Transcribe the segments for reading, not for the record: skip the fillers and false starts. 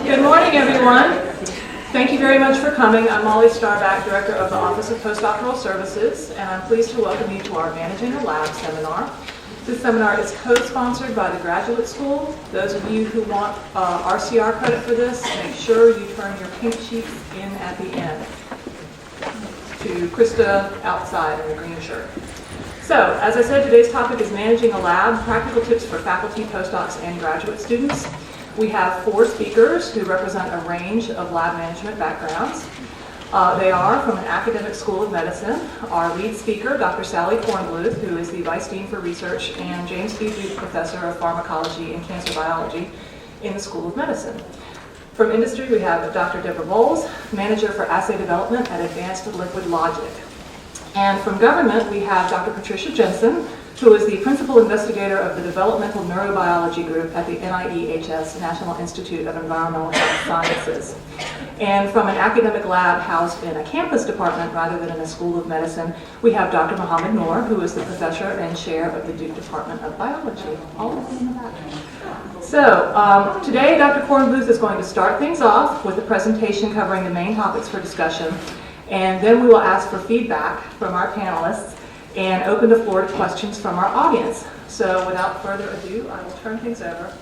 Good morning, everyone. Thank you very much for coming. I'm Molly Starback, Director of the Office of Postdoctoral Services, and I'm pleased to welcome you to our Managing a Lab seminar. This seminar is co-sponsored by the Graduate School. Those of you who want RCR credit for this, make sure you turn your pink sheets in at the end. To Krista outside in the green shirt. So, as I said, today's topic is Managing a Lab, practical tips for faculty, postdocs, and graduate students. We have 4 speakers who represent a range of lab management backgrounds. They are from an academic school of medicine. Our lead speaker, Dr. Sally Kornbluth, who is the Vice Dean for Research and James Beasley Professor of Pharmacology and Cancer Biology in the School of Medicine. From industry, we have Dr. Deborah Bowles, Manager for Assay Development at Advanced Liquid Logic. And from government, we have Dr. Patricia Jensen, who is the Principal Investigator of the Developmental Neurobiology Group at the NIEHS, National Institute of Environmental Health Sciences. And from an academic lab housed in a campus department rather than in a school of medicine, we have Dr. Mohammed Noor, who is the Professor and Chair of the Duke Department of Biology. All of them in the back. So, today Dr. Kornbluth is going to start things off with a presentation covering the main topics for discussion, and then we will ask for feedback from our panelists and open the floor to questions from our audience. So without further ado, I will turn things over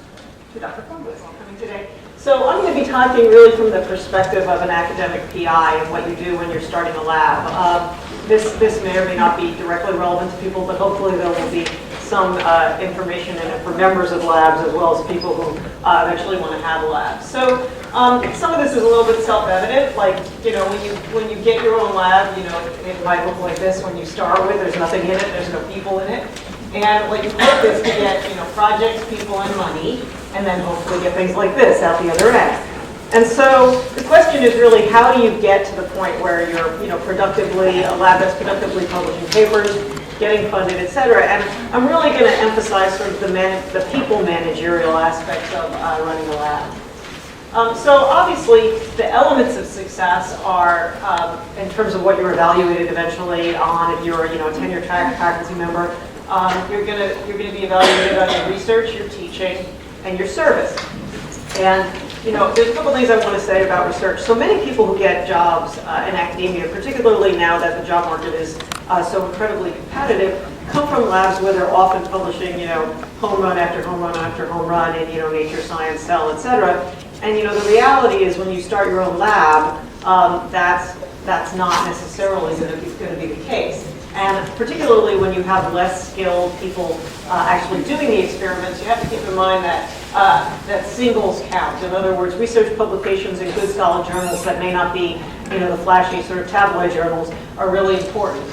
to Dr. Kornbluth. Coming today. So I'm going to be talking really from the perspective of an academic PI and what you do when you're starting a lab. This may or may not be directly relevant to people, but hopefully there will be some information in it for members of labs as well as people who eventually want to have a lab. So some of this is a little bit self-evident, like, you know, when you get your own lab, you know, it might look like this when you start with. There's nothing in it, there's no people in it. And what you hope is to get, you know, projects, people, and money, and then hopefully get things like this out the other end. And so the question is really, how do you get to the point where you're, you know, productively, a lab that's productively publishing papers, getting funded, et cetera. And I'm really going to emphasize sort of the people managerial aspects of running a lab. So obviously, the elements of success are, in terms of what you're evaluated eventually on. If you're, you know, a tenure track faculty member, you're going to be evaluated on your research, your teaching, and your service. And you know, there's a couple things I want to say about research. So many people who get jobs in academia, particularly now that the job market is so incredibly competitive, come from labs where they're often publishing, you know, home run after home run after home run in, you know, Nature, Science, Cell, etc. And you know, the reality is when you start your own lab, that's not necessarily going to be the case. And particularly when you have less skilled people actually doing the experiments, you have to keep in mind that that singles count. In other words, research publications in good solid journals that may not be, you know, the flashy sort of tabloid journals are really important.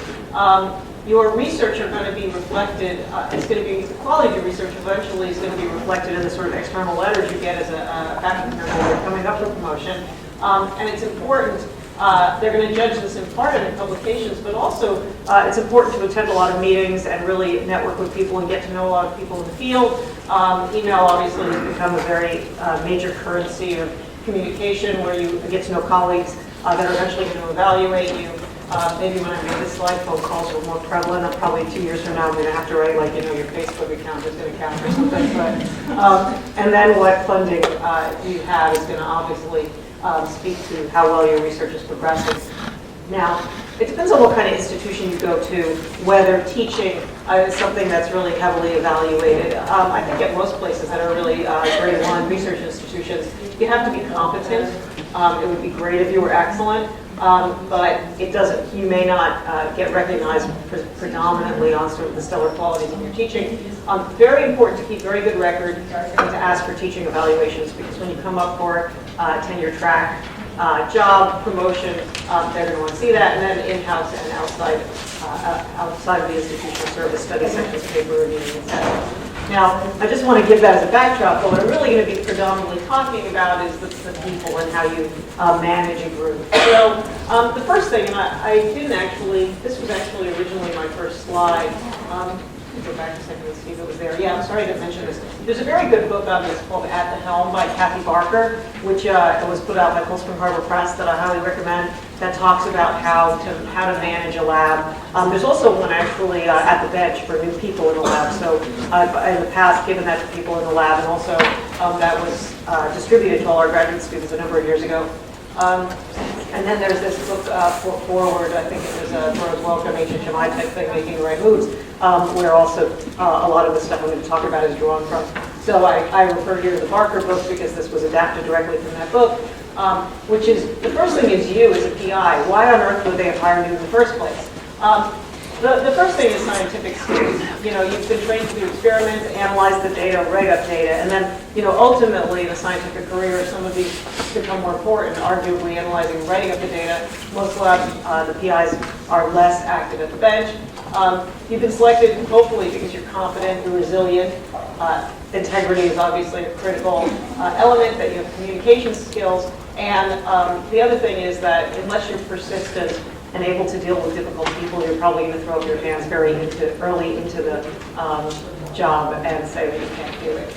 Your research are going to be reflected, it's going to be, the quality of your research eventually is going to be reflected in the sort of external letters you get as a faculty member who are coming up for promotion. And it's important, they're going to judge this in part in publications, but also it's important to attend a lot of meetings and really network with people and get to know a lot of people in the field. Email obviously has become a very major currency of communication where you get to know colleagues that are eventually going to evaluate you. Maybe when I made this slide, phone calls were more prevalent. Probably 2 years from now, I'm going to have to write, like, you know, your Facebook account is going to count or something. But, and then what funding you have is going to obviously speak to how well your research is progressing. Now, it depends on what kind of institution you go to, whether teaching is something that's really heavily evaluated. I think at most places that are really grade 1 research institutions, you have to be competent. It would be great if you were excellent. But it doesn't, you may not get recognized predominantly on sort of the stellar qualities of your teaching. Very important to keep very good record and to ask for teaching evaluations, because when you come up for tenure track, job, promotion, they're going to want to see that, and then in-house and outside of the institutional service, study sections, paper reviewing, etc. Now, I just want to give that as a backdrop, but what I'm really going to be predominantly talking about is the people and how you manage a group. So, the first thing, and I didn't actually, this was actually originally my first slide. Go back a second and see if it was there. Yeah, I'm sorry I didn't mention this. There's a very good book on this called At the Helm by Kathy Barker, which was put out by Cold Spring Harbor Press that I highly recommend, that talks about how to manage a lab. There's also one actually at the bench for new people in the lab. So I've in the past given that to people in the lab, and also that was distributed to all our graduate students a number of years ago. And then there's this book, Forward, I think it was for Welcome HHMI type thing, Making the Right Moves, where also a lot of the stuff I'm going to talk about is drawn from. So I refer here to the Barker book because this was adapted directly from that book, which is, the first thing is you as a PI. Why on earth would they have hired you in the first place? The first thing is scientific skills. You've been trained to do experiments, analyze the data, write up data, and then, ultimately the scientific career, some of these become more important, arguably analyzing and writing up the data. Most labs, the PIs are less active at the bench. You've been selected, hopefully, because you're confident, you're resilient. Integrity is obviously a critical element, that you have communication skills. And the other thing is that unless you're persistent and able to deal with difficult people, you're probably going to throw up your hands early into the job and say that you can't do it.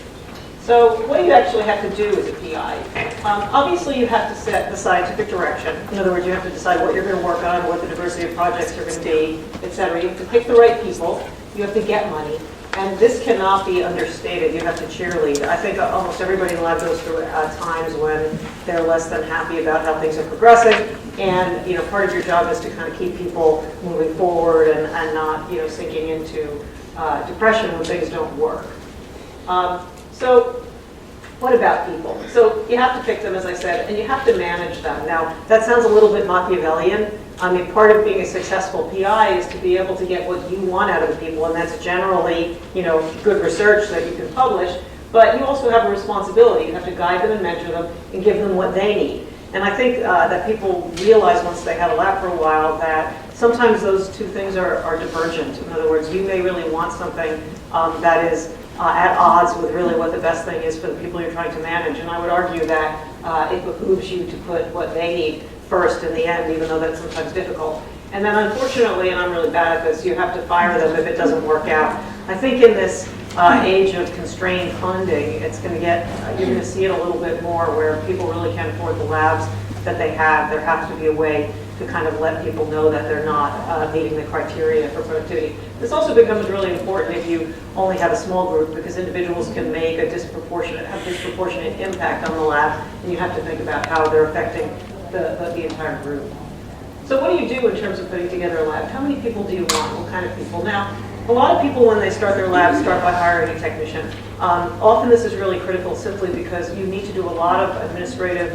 So what do you actually have to do as a PI? Obviously, you have to set the scientific direction. In other words, you have to decide what you're going to work on, what the diversity of projects are going to be, et cetera. You have to pick the right people. You have to get money. And this cannot be understated. You have to cheerlead. I think almost everybody in the lab goes through times when they're less than happy about how things are progressing. And part of your job is to kind of keep people moving forward and not sinking into depression when things don't work. So what about people? So you have to pick them, as I said, and you have to manage them. Now, that sounds a little bit Machiavellian. I mean, part of being a successful PI is to be able to get what you want out of the people, and that's generally, good research that you can publish. But you also have a responsibility. You have to guide them and mentor them and give them what they need. And I think that people realize once they have a lab for a while that sometimes those two things are divergent. In other words, you may really want something that is at odds with really what the best thing is for the people you're trying to manage. And I would argue that it behooves you to put what they need first in the end, even though that's sometimes difficult. And then unfortunately, and I'm really bad at this, you have to fire them if it doesn't work out. I think in this age of constrained funding, it's going to get, you're going to see it a little bit more where people really can't afford the labs that they have. There has to be a way to kind of let people know that they're not meeting the criteria for productivity. This also becomes really important if you only have a small group, because individuals can make a disproportionate impact on the lab, and you have to think about how they're affecting the entire group. So what do you do in terms of putting together a lab? How many people do you want? What kind of people? Now, a lot of people, when they start their lab, start by hiring a technician. Often this is really critical simply because you need to do a lot of administrative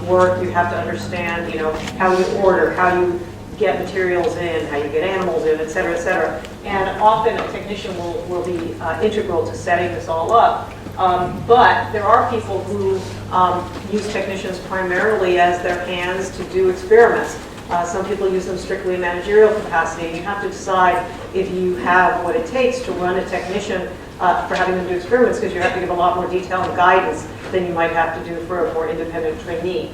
work. You have to understand, how you order, how you get materials in, how you get animals in, et cetera, et cetera. And often a technician will be integral to setting this all up. But there are people who use technicians primarily as their hands to do experiments. Some people use them strictly in managerial capacity. And you have to decide if you have what it takes to run a technician for having them do experiments, because you have to give a lot more detail and guidance than you might have to do for a more independent trainee.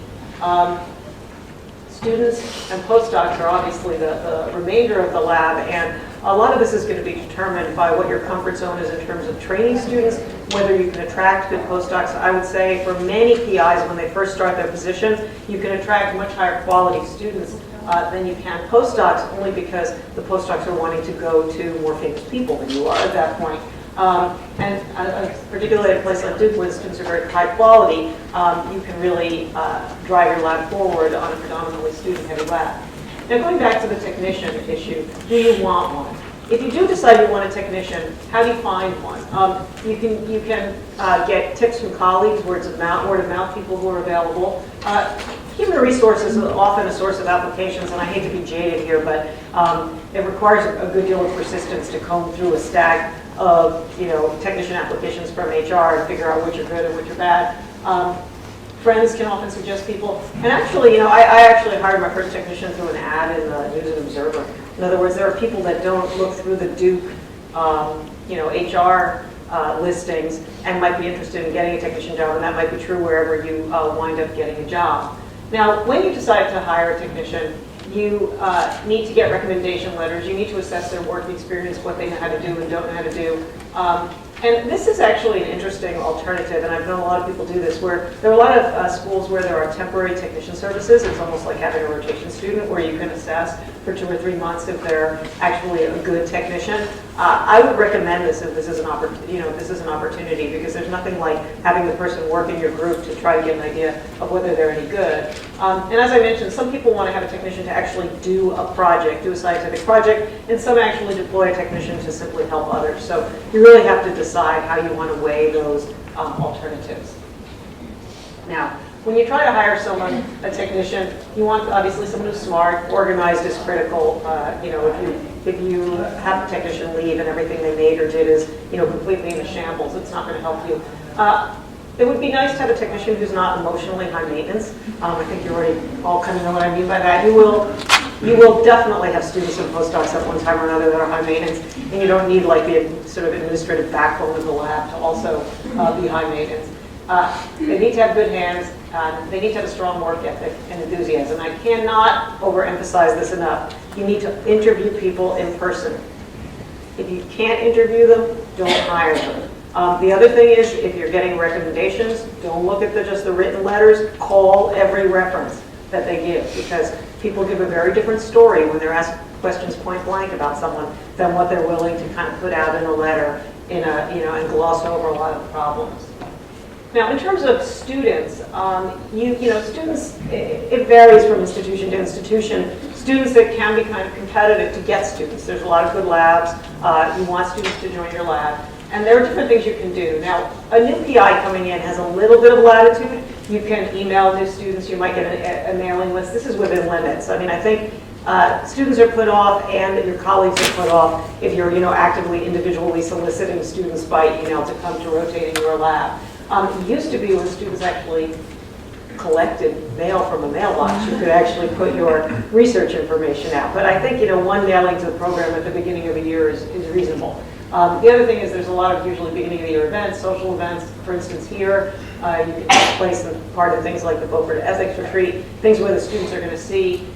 Students and postdocs are obviously the remainder of the lab, and a lot of this is going to be determined by what your comfort zone is in terms of training students, whether you can attract good postdocs. I would say for many PIs, when they first start their position, you can attract much higher quality students than you can postdocs, only because the postdocs are wanting to go to more famous people than you are at that point. And particularly at a place like Duke, where the students are very high quality, you can really drive your lab forward on a predominantly student-heavy lab. Now, going back to the technician issue, do you want one? If you do decide you want a technician, how do you find one? You can get tips from colleagues, word of mouth, people who are available. Human resources is often a source of applications, and I hate to be jaded here, but it requires a good deal of persistence to comb through a stack of technician applications from HR and figure out which are good and which are bad. Friends can often suggest people. And actually, I actually hired my first technician through an ad in the News and Observer. In other words, there are people that don't look through the Duke, HR listings and might be interested in getting a technician job, and that might be true wherever you wind up getting a job. Now, when you decide to hire a technician, You need to get recommendation letters. You need to assess their work experience, what they know how to do and don't know how to do. And this is actually an interesting alternative, and I've known a lot of people do this, where there are a lot of schools where there are temporary technician services. It's almost like having a rotation student where you can assess for 2 or 3 months if they're actually a good technician. I would recommend this if this is an opportunity, because there's nothing like having the person work in your group to try to get an idea of whether they're any good. And as I mentioned, some people want to have a technician to actually do a project, do a scientific project, and some actually deploy a technician to simply help others. So you really have to decide how you want to weigh those alternatives. Now, when you try to hire someone, a technician, you want obviously someone who's smart. Organized is critical. If you have a technician leave and everything they made or did is completely in a shambles, it's not going to help you. It would be nice to have a technician who's not emotionally high maintenance. I think you already all kind of know what I mean by that. You will definitely have students and postdocs at one time or another that are high maintenance, and you don't need like the sort of administrative backbone of the lab to also be high maintenance. They need to have good hands. They need to have a strong work ethic and enthusiasm. I cannot overemphasize this enough. You need to interview people in person. If you can't interview them, don't hire them. The other thing is, if you're getting recommendations, don't look at just the written letters. Call every reference that they give, because people give a very different story when they're asked questions point blank about someone than what they're willing to kind of put out in a letter and gloss over a lot of the problems. Now, in terms of students, students, it varies from institution to institution. Students that can be kind of competitive to get students. There's a lot of good labs. You want students to join your lab. And there are different things you can do. Now, a new PI coming in has a little bit of latitude. You can email new students. You might get a mailing list. This is within limits. I mean, I think students are put off and your colleagues are put off if you're actively individually soliciting students by email to come to rotate in your lab. It used to be when students actually collected mail from a mailbox, you could actually put your research information out. But I think one mailing to the program at the beginning of the year is reasonable. The other thing is there's a lot of usually beginning of the year events, social events. For instance, here you can place part of things like the Beaufort Ethics Retreat, things where the students are going to see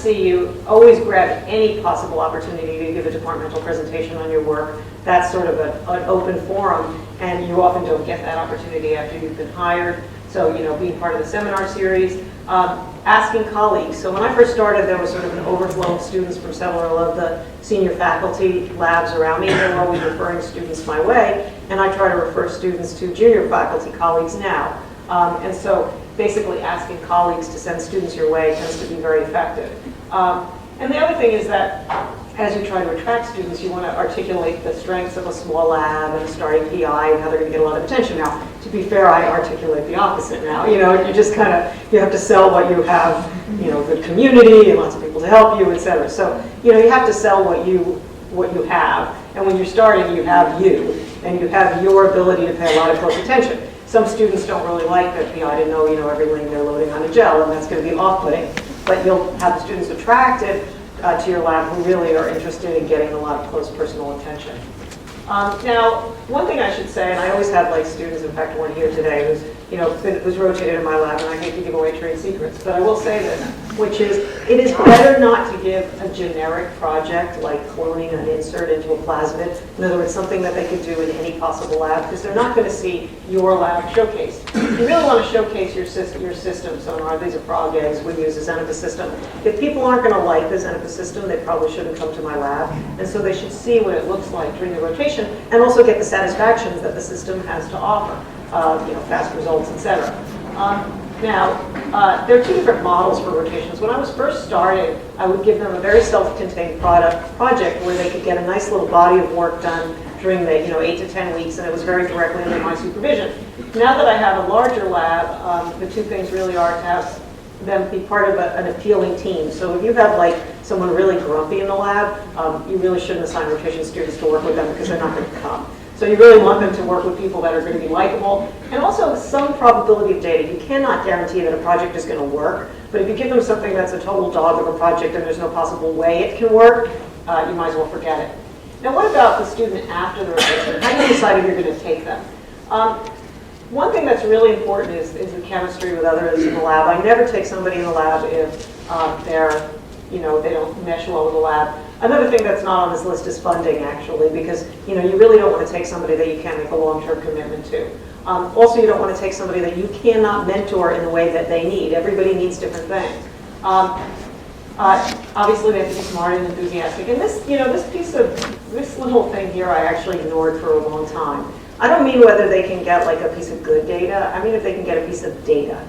you. Always grab any possible opportunity to give a departmental presentation on your work. That's sort of an open forum, and you often don't get that opportunity after you've been hired. So, being part of the seminar series, asking colleagues. So when I first started, there was sort of an overflow of students from several of the senior faculty labs around me. They were always referring students my way, and I try to refer students to junior faculty colleagues now. And so basically asking colleagues to send students your way tends to be very effective. And the other thing is that as you try to attract students, you want to articulate the strengths of a small lab and a starting PI and how they're going to get a lot of attention. Now, to be fair, I articulate the opposite now. You have to sell what you have, good community and lots of people to help you, et cetera. So, you have to sell what you have. And when you're starting, you have you, and you have your ability to pay a lot of close attention. Some students don't really like that PI to know, every lane they're loading on a gel, and that's going to be off-putting. But you'll have the students attracted to your lab who really are interested in getting a lot of close personal attention. Now, one thing I should say, and I always have students, in fact one here today who's rotated in my lab, and I hate to give away trade secrets, but I will say this, which is it is better not to give a generic project like cloning an insert into a plasmid. In other words, something that they could do in any possible lab, because they're not going to see your lab showcased. You really want to showcase your system. So these are frog eggs. We use a Xenopus system. If people aren't going to like the Xenopus system, they probably shouldn't come to my lab. And so they should see what it looks like during the rotation and also get the satisfactions that the system has to offer, fast results, etc. Now, there are two different models for rotations. When I was first starting, I would give them a very self-contained project where they could get a nice little body of work done during the 8 to 10 weeks, and it was very directly under my supervision. Now that I have a larger lab, the two things really are to have them be part of an appealing team. So if you have someone really grumpy in the lab, you really shouldn't assign rotation students to work with them because they're not going to come. So you really want them to work with people that are going to be likable, and also some probability of data. You cannot guarantee that a project is going to work, but if you give them something that's a total dog of a project and there's no possible way it can work, you might as well forget it. Now, what about the student after the rotation? How do you decide if you're going to take them? One thing that's really important is the chemistry with others in the lab. I never take somebody in the lab if they're they don't mesh well with the lab. Another thing that's not on this list is funding, actually, because you really don't want to take somebody that you can't make a long-term commitment to. Also, you don't want to take somebody that you cannot mentor in the way that they need. Everybody needs different things. Obviously, they have to be smart and enthusiastic. And this little thing here, I actually ignored for a long time. I don't mean whether they can get like a piece of good data. I mean if they can get a piece of data.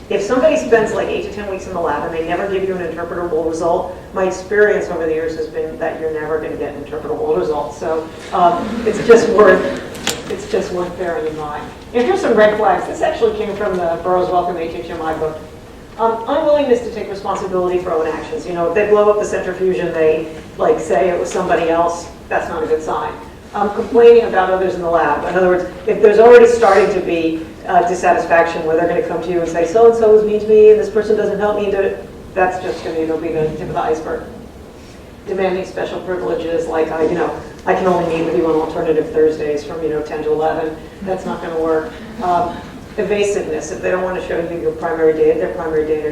If somebody spends like 8 to 10 weeks in the lab and they never give you an interpretable result, my experience over the years has been that you're never going to get an interpretable result. So it's just worth bearing in mind. And here's some red flags. This actually came from the Burroughs Welcome HHMI book. Unwillingness to take responsibility for own actions. If they blow up the centrifuge and they say it was somebody else, that's not a good sign. Complaining about others in the lab. In other words, if there's already starting to be dissatisfaction where they're going to come to you and say, so-and-so was mean to me and this person doesn't help me, that's just going to be the tip of the iceberg. Demanding special privileges like, I can only meet with you on alternative Thursdays from 10 to 11. That's not going to work. Evasiveness. If they don't want to show you their primary data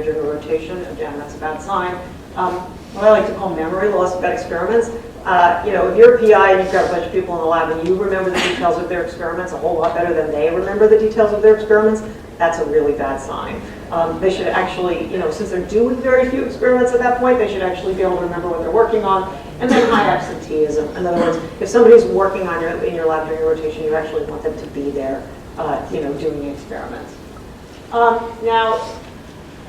during a rotation, again, that's a bad sign. What I like to call memory loss about experiments. If you're a PI and you've got a bunch of people in the lab and you remember the details of their experiments a whole lot better than they remember the details of their experiments, that's a really bad sign. They should actually, since they're doing very few experiments at that point, they should actually be able to remember what they're working on. And then high absenteeism. In other words, if somebody's working in your lab during a rotation, you actually want them to be there, doing the experiments. Now,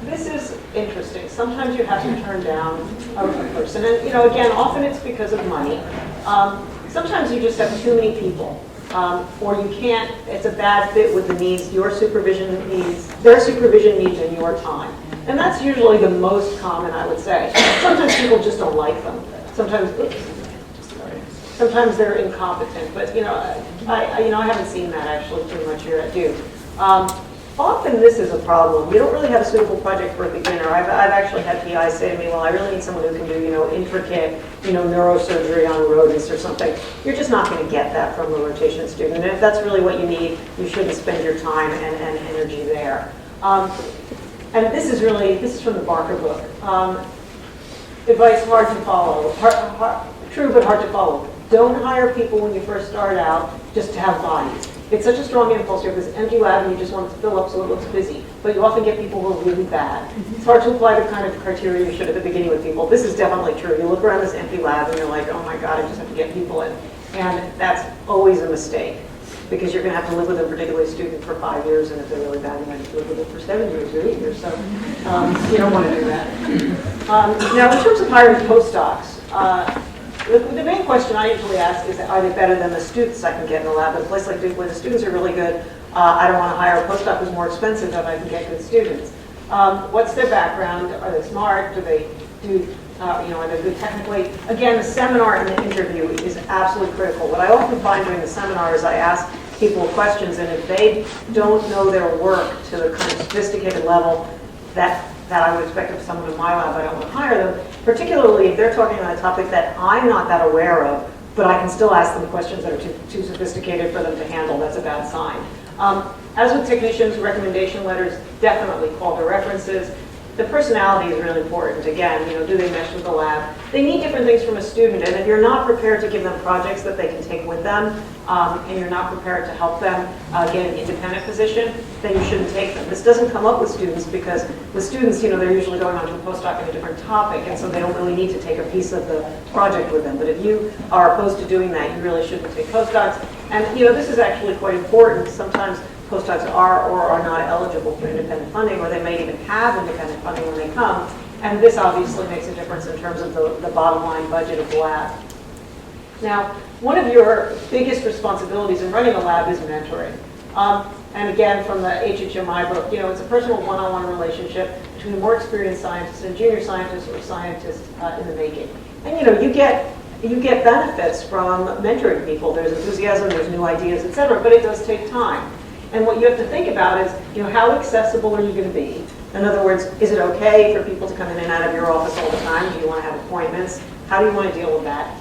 this is interesting. Sometimes you have to turn down a person. And, again, often it's because of money. Sometimes you just have too many people. Or you can't, it's a bad fit with the needs, their supervision needs and your time. And that's usually the most common, I would say. Sometimes people just don't like them. Sometimes they're incompetent. But, I haven't seen that actually too much here at Duke. Often this is a problem. You don't really have a suitable project for a beginner. I've actually had PIs say to me, well, I really need someone who can do, intricate, neurosurgery on rodents or something. You're just not going to get that from a rotation student. And if that's really what you need, you shouldn't spend your time and energy there. And this is from the Barker book. Advice hard to follow. True, but hard to follow. Don't hire people when you first start out just to have bodies. It's such a strong impulse. You have this empty lab and you just want it to fill up so it looks busy. But you often get people who are really bad. It's hard to apply the kind of criteria you should at the beginning with people. This is definitely true. You look around this empty lab and you're like, oh my God, I just have to get people in. And that's always a mistake because you're going to have to live with a particular student for 5 years, and if they're really bad, you might have to live with them for 7 years or 8 years. So you don't want to do that. Now, in terms of hiring postdocs, the main question I usually ask is, are they better than the students I can get in the lab? In a place like Duke where the students are really good, I don't want to hire a postdoc who's more expensive if I can get good students. What's their background? Are they smart? Are they good technically? Again, the seminar and the interview is absolutely critical. What I often find during the seminar is I ask people questions, and if they don't know their work to the kind of sophisticated level that I would expect of someone in my lab, I don't want to hire them, particularly if they're talking on a topic that I'm not that aware of, but I can still ask them questions that are too sophisticated for them to handle. That's a bad sign. As with technicians, recommendation letters, definitely call their references. The personality is really important. Again, do they mesh with the lab? They need different things from a student, and if you're not prepared to give them projects that they can take with them, and you're not prepared to help them get an independent position, then you shouldn't take them. This doesn't come up with students because with students, they're usually going on to a postdoc in a different topic, and so they don't really need to take a piece of the project with them. But if you are opposed to doing that, you really shouldn't take postdocs. And this is actually quite important. Sometimes postdocs are or are not eligible for independent funding, or they may even have independent funding when they come. And this obviously makes a difference in terms of the bottom line budget of the lab. Now, one of your biggest responsibilities in running a lab is mentoring. And again, from the HHMI book, it's a personal one-on-one relationship between a more experienced scientist and a junior scientist or scientist in the making. And you get benefits from mentoring people. There's enthusiasm, there's new ideas, et cetera, but it does take time. And what you have to think about is, how accessible are you going to be? In other words, is it okay for people to come in and out of your office all the time? Do you want to have appointments? How do you want to deal with that?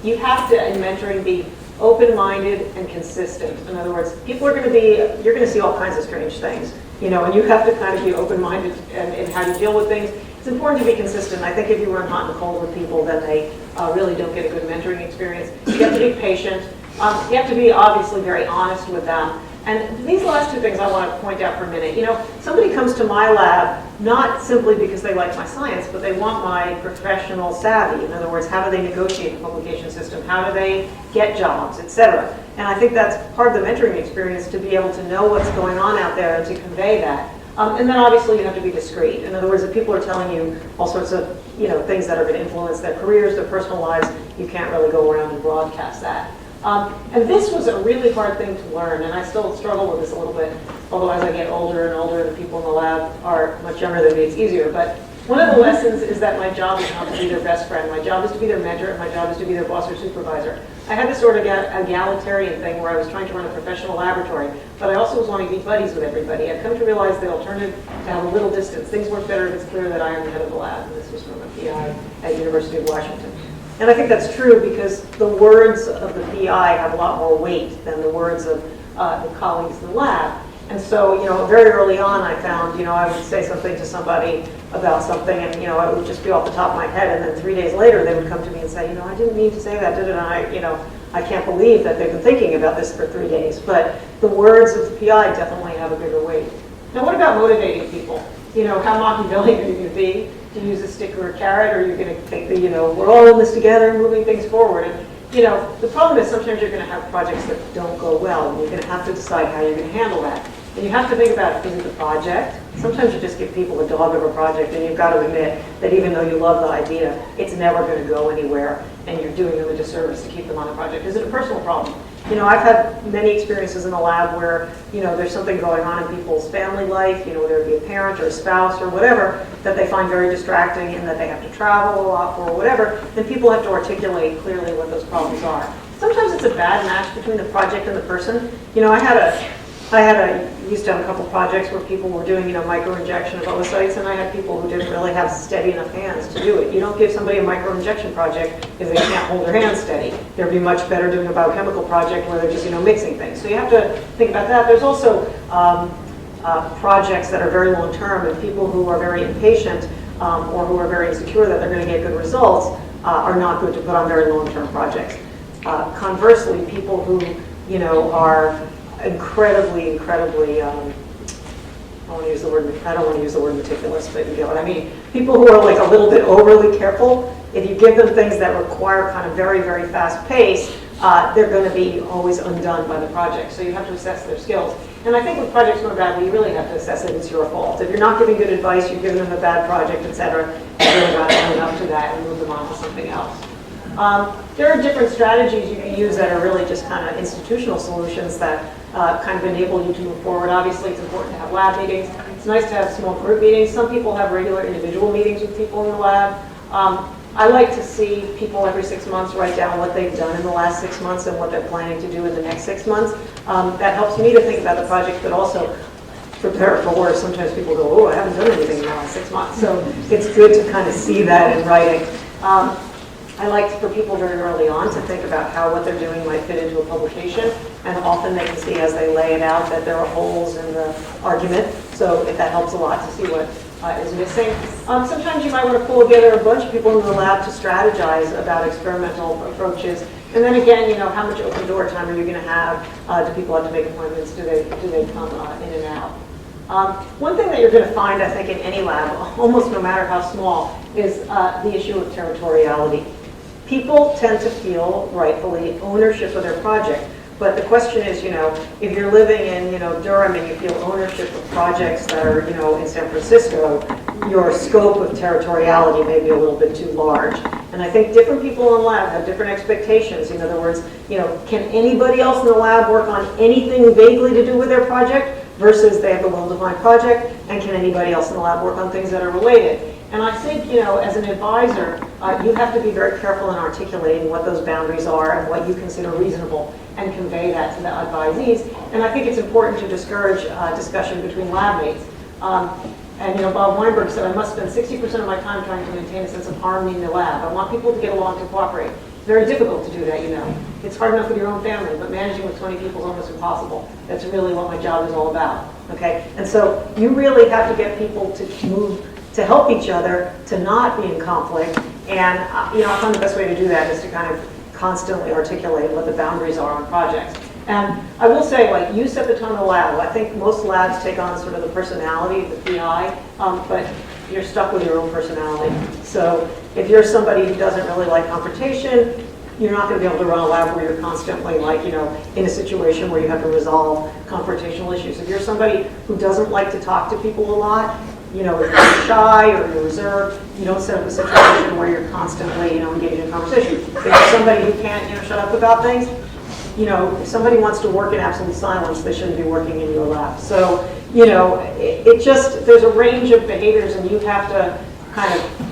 You have to, in mentoring, be open-minded and consistent. In other words, people are going to be, you're going to see all kinds of strange things, and you have to kind of be open-minded in how you deal with things. It's important to be consistent. I think if you run hot and cold with people, then they really don't get a good mentoring experience. You have to be patient. You have to be obviously very honest with them. And these last two things I want to point out for a minute. You know, somebody comes to my lab not simply because they like my science, but they want my professional savvy. In other words, how do they negotiate the publication system? How do they get jobs, et cetera? And I think that's part of the mentoring experience, to be able to know what's going on out there and to convey that. And then obviously you have to be discreet. In other words, if people are telling you all sorts of things that are going to influence their careers, their personal lives, you can't really go around and broadcast that. And this was a really hard thing to learn, and I still struggle with this a little bit, although as I get older and older, the people in the lab are much younger than me, it's easier. But one of the lessons is that my job is not to be their best friend. My job is to be their mentor, and my job is to be their boss or supervisor. I had this sort of egalitarian thing where I was trying to run a professional laboratory, but I also was wanting to be buddies with everybody. I've come to realize the alternative to have a little distance. Things work better if it's clear that I am the head of the lab, and this was from a PI at University of Washington. And I think that's true because the words of the PI have a lot more weight than the words of the colleagues in the lab. And so, very early on I found, I would say something to somebody about something and, it would just be off the top of my head. And then 3 days later they would come to me and say, I didn't mean to say that, did it? And I can't believe that they've been thinking about this for 3 days. But the words of the PI definitely have a bigger weight. Now, what about motivating people? How Machiavellian are you going to be? To use a stick or a carrot, or you're going to think that, we're all in this together and moving things forward. And, the problem is sometimes you're going to have projects that don't go well, and you're going to have to decide how you're going to handle that. And you have to think about, is it the project? Sometimes you just give people a dog of a project, and you've got to admit that even though you love the idea, it's never going to go anywhere, and you're doing them a disservice to keep them on the project. Is it a personal problem? I've had many experiences in the lab where, there's something going on in people's family life, whether it be a parent or a spouse or whatever, that they find very distracting and that they have to travel a lot for or whatever, then people have to articulate clearly what those problems are. Sometimes it's a bad match between the project and the person. I used to have a couple projects where people were doing, microinjection of oocytes, and I had people who didn't really have steady enough hands to do it. You don't give somebody a microinjection project if they can't hold their hands steady. They'd be much better doing a biochemical project where they're just, mixing things. So you have to think about that. There's also projects that are very long-term, and people who are very impatient or who are very insecure that they're going to get good results are not good to put on very long-term projects. Conversely, people who, are incredibly, I don't want to use the word meticulous, but you get what I mean. People who are like a little bit overly careful, if you give them things that require kind of very, very fast pace, they're going to be always undone by the project. So you have to assess their skills. And I think with projects going badly, you really have to assess it. It's your fault. If you're not giving good advice, you're giving them a bad project, etc., you're really not owning up to that and move them on to something else. There are different strategies you can use that are really just kind of institutional solutions that kind of enable you to move forward. Obviously, it's important to have lab meetings. It's nice to have small group meetings. Some people have regular individual meetings with people in the lab. I like to see people every 6 months write down what they've done in the last 6 months and what they're planning to do in the next 6 months. That helps me to think about the project, but also for better or for worse, sometimes people go, oh, I haven't done anything in the last 6 months. So it's good to kind of see that in writing. I like for people very early on to think about how what they're doing might fit into a publication, and often they can see as they lay it out that there are holes in the argument, so that helps a lot to see what is missing. Sometimes you might want to pull together a bunch of people in the lab to strategize about experimental approaches, and then again, how much open door time are you going to have? Do people have to make appointments? Do they come in and out? One thing that you're going to find, I think, in any lab, almost no matter how small, is the issue of territoriality. People tend to feel, rightfully, ownership of their project. But the question is, if you're living in, Durham and you feel ownership of projects that are, in San Francisco, your scope of territoriality may be a little bit too large. And I think different people in the lab have different expectations. In other words, can anybody else in the lab work on anything vaguely to do with their project versus they have a well-defined project, and can anybody else in the lab work on things that are related? And I think, as an advisor, you have to be very careful in articulating what those boundaries are and what you consider reasonable and convey that to the advisees. And I think it's important to discourage discussion between lab mates. Bob Weinberg said, I must spend 60% of my time trying to maintain a sense of harmony in the lab. I want people to get along, to cooperate. It's very difficult to do that, It's hard enough with your own family, but managing with 20 people is almost impossible. That's really what my job is all about, okay? And so you really have to get people to move to help each other, to not be in conflict. And I find the best way to do that is to kind of constantly articulate what the boundaries are on projects. And I will say, like, you set the tone of the lab. I think most labs take on sort of the personality of the PI, but you're stuck with your own personality. So if you're somebody who doesn't really like confrontation, you're not going to be able to run a lab where you're constantly, like, in a situation where you have to resolve confrontational issues. If you're somebody who doesn't like to talk to people a lot, if you're shy or you're reserved, you don't set up a situation where you're constantly, engaged in conversation. If you're somebody who can't, shut up about things, if somebody wants to work in absolute silence, they shouldn't be working in your lab. So, there's a range of behaviors, and you have to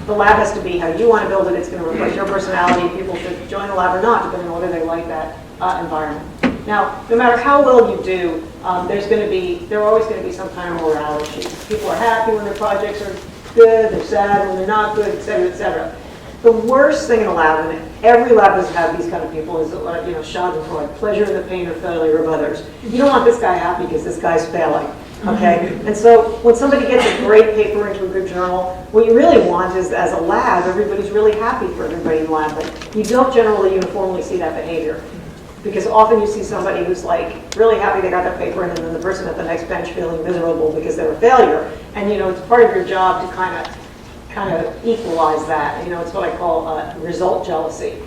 the lab has to be how you want to build it. It's going to reflect your personality. People should join the lab or not, depending on whether they like that environment. Now, no matter how well you do, there are always going to be some kind of morality issues. People are happy when their projects are good, they're sad when they're not good, et cetera, et cetera. The worst thing in a lab, and every lab has had these kind of people, is Schadenfreude, pleasure in the pain or failure of others. You don't want this guy happy because this guy's failing. Okay, and so when somebody gets a great paper into a good journal, what you really want is, as a lab, everybody's really happy for everybody in the lab, but you don't generally uniformly see that behavior. Because often you see somebody who's like really happy they got that paper in, and then the person at the next bench feeling miserable because they're a failure. And it's part of your job to kind of equalize that. It's what I call result jealousy.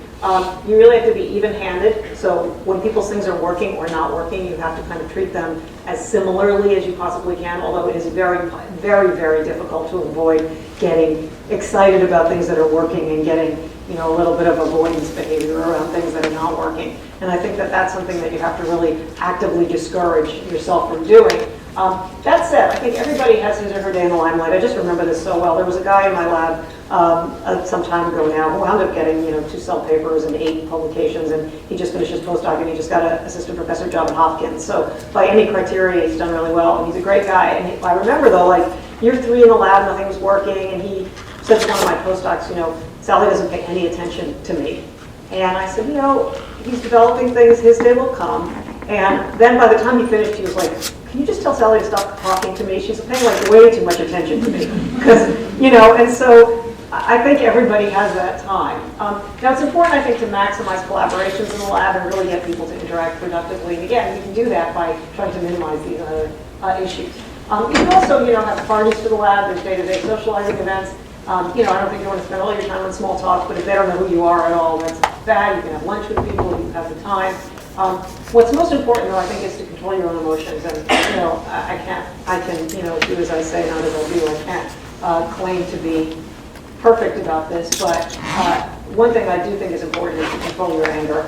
You really have to be even-handed. So when people's things are working or not working, you have to kind of treat them as similarly as you possibly can, although it is very, very, very difficult to avoid getting excited about things that are working and getting a little bit of avoidance behavior around things that are not working. And I think that that's something that you have to really actively discourage yourself from doing. That said, I think everybody has his or her day in the limelight. I just remember this so well. There was a guy in my lab some time ago now who wound up getting 2 Cell papers and 8 publications, and he just finished his postdoc and he just got an assistant professor job at Hopkins. So by any criteria, he's done really well, and he's a great guy. And I remember though, like year 3 in the lab, nothing was working, and he said to one of my postdocs, Sally doesn't pay any attention to me. And I said, he's developing things, his day will come. And then by the time he finished, he was like, can you just tell Sally to stop talking to me? She's paying like way too much attention to me. Because, and so I think everybody has that time. Now it's important, I think, to maximize collaborations in the lab and really get people to interact productively. And again, you can do that by trying to minimize these other issues. You can also, have parties for the lab. There's day-to-day socializing events. I don't think you want to spend all your time on small talk, but if they don't know who you are at all, that's bad. You can have lunch with people, you have the time. What's most important, though, I think, is to control your own emotions. And, I can, do as I say, not as I do. I can't claim to be perfect about this, but one thing I do think is important is to control your anger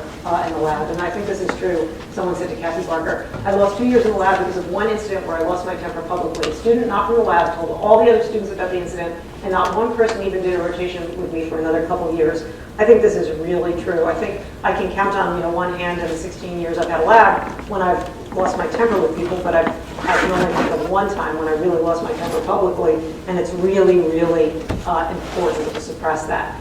in the lab. And I think this is true. Someone said to Kathy Barker, I lost 2 years in the lab because of one incident where I lost my temper publicly. A student not from the lab told all the other students about the incident, and not one person even did a rotation with me for another couple years. I think this is really true. I think I can count on one hand in the 16 years I've had a lab when I've lost my temper with people, but I can only think of one time when I really lost my temper publicly, and it's really, really important to suppress that.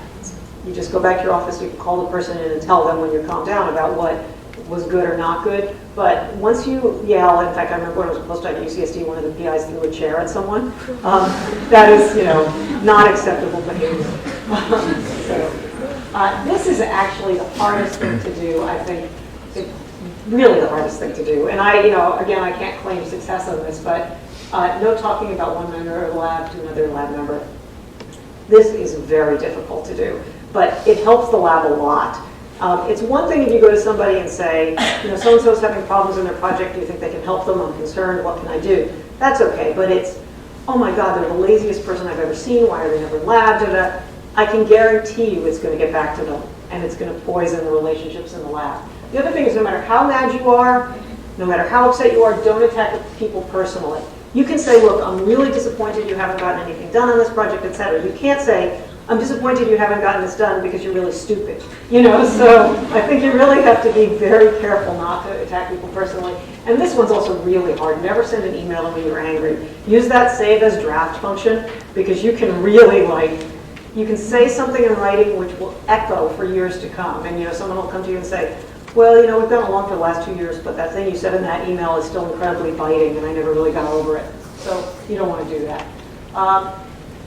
You just go back to your office, you can call the person in and tell them when you're calmed down about what was good or not good. But once you yell, in fact, I remember when I was a postdoc at UCSD, one of the PIs threw a chair at someone. That is, not acceptable behavior. This is actually the hardest thing to do, I think. It's really the hardest thing to do. And again, I can't claim success on this, but no talking about one member of the lab to another lab member. This is very difficult to do, but it helps the lab a lot. It's one thing if you go to somebody and say, so-and-so is having problems in their project, do you think they can help them? I'm concerned, what can I do? That's okay, but it's, oh my God, they're the laziest person I've ever seen, why are they never in lab, da-da. I can guarantee you it's going to get back to them, and it's going to poison the relationships in the lab. The other thing is, no matter how mad you are, no matter how upset you are, don't attack people personally. You can say, look, I'm really disappointed you haven't gotten anything done on this project, etc. You can't say, I'm disappointed you haven't gotten this done because you're really stupid. So I think you really have to be very careful not to attack people personally. And this one's also really hard. Never send an email when you're angry. Use that save as draft function, because you can really you can say something in writing which will echo for years to come. And someone will come to you and say, well, we've gone along for the last 2 years, but that thing you said in that email is still incredibly biting, and I never really got over it. So you don't want to do that.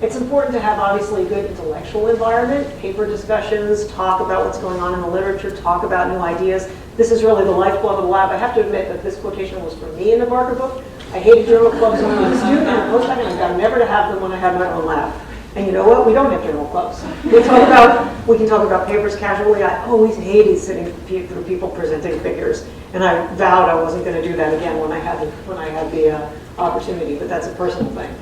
It's important to have obviously a good intellectual environment, paper discussions, talk about what's going on in the literature, talk about new ideas. This is really the lifeblood of the lab. I have to admit that this quotation was for me in the Barker book. I hated journal clubs when I was a student and a postdoc, and I got never to have them when I had my own lab. And you know what? We don't have journal clubs. We can talk about papers casually. I always hated sitting through people presenting figures, and I vowed I wasn't going to do that again when I had the opportunity. But that's a personal thing.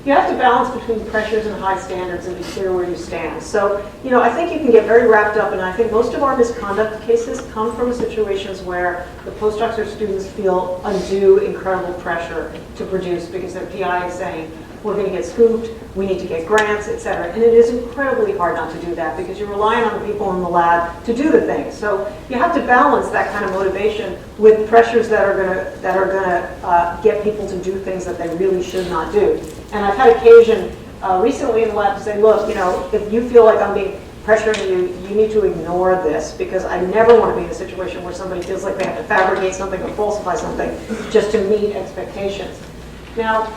You have to balance between pressures and high standards and be clear where you stand. So, I think you can get very wrapped up, and I think most of our misconduct cases come from situations where the postdocs or students feel undue, incredible pressure to produce because their PI is saying, we're going to get scooped, we need to get grants, et cetera. And it is incredibly hard not to do that because you're relying on the people in the lab to do the things. So you have to balance that kind of motivation with pressures that are going to get people to do things that they really should not do. And I've had occasion recently in the lab to say, look, if you feel like I'm being pressuring you, you need to ignore this because I never want to be in a situation where somebody feels like they have to fabricate something or falsify something just to meet expectations. Now,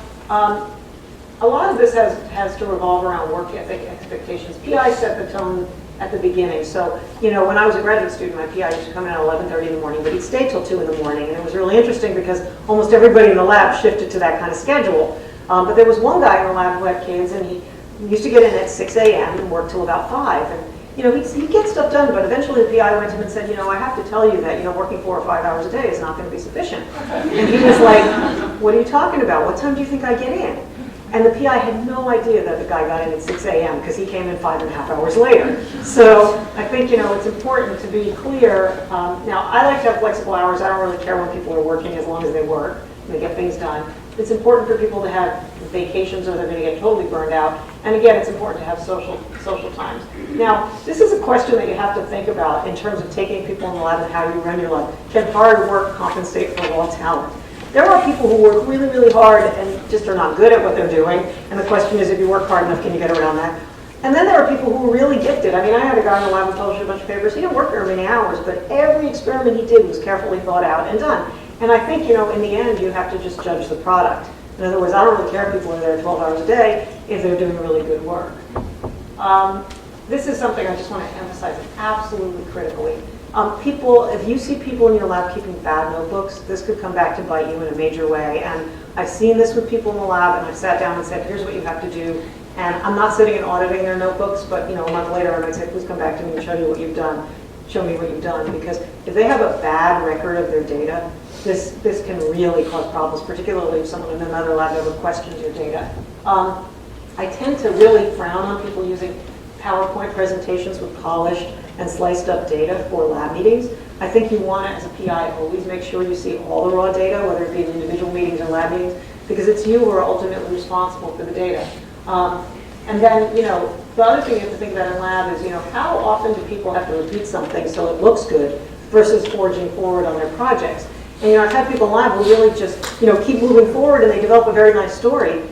a lot of this has to revolve around work ethic expectations. PI set the tone at the beginning. So, when I was a graduate student, my PI used to come in at 11:30 in the morning, but he'd stay till 2 in the morning. And it was really interesting because almost everybody in the lab shifted to that kind of schedule. But there was one guy in the lab who had kids, and he used to get in at 6 a.m. and work till about 5. And, he'd get stuff done, but eventually the PI went to him and said, I have to tell you that, working 4 or 5 hours a day is not going to be sufficient. And he was like, what are you talking about? What time do you think I get in? And the PI had no idea that the guy got in at 6 a.m. because he came in 5.5 hours later. So I think, it's important to be clear. Now, I like to have flexible hours. I don't really care when people are working as long as they work and they get things done. It's important for people to have vacations or they're going to get totally burned out. And again, it's important to have social times. Now, this is a question that you have to think about in terms of taking people in the lab and how you run your lab. Can hard work compensate for raw talent? There are people who work really, really hard and just are not good at what they're doing. And the question is, if you work hard enough, can you get around that? And then there are people who are really gifted. I mean, I had a guy in the lab who published a bunch of papers. He didn't work very many hours, but every experiment he did was carefully thought out and done. And I think, in the end, you have to just judge the product. In other words, I don't really care if people are there 12 hours a day if they're doing really good work. This is something I just want to emphasize absolutely critically. If you see people in your lab keeping bad notebooks, this could come back to bite you in a major way. And I've seen this with people in the lab, and I've sat down and said, here's what you have to do. And I'm not sitting and auditing their notebooks, but a month later I might say, please come back to me and show me what you've done. Show me what you've done. Because if they have a bad record of their data, this can really cause problems, particularly if someone in another lab ever questions your data. I tend to really frown on people using PowerPoint presentations with polished and sliced up data for lab meetings. I think you want to, as a PI, always make sure you see all the raw data, whether it be in individual meetings or lab meetings, because it's you who are ultimately responsible for the data. And then, the other thing you have to think about in lab is, how often do people have to repeat something so it looks good versus forging forward on their projects? And, I've had people in lab who really just, keep moving forward and they develop a very nice story,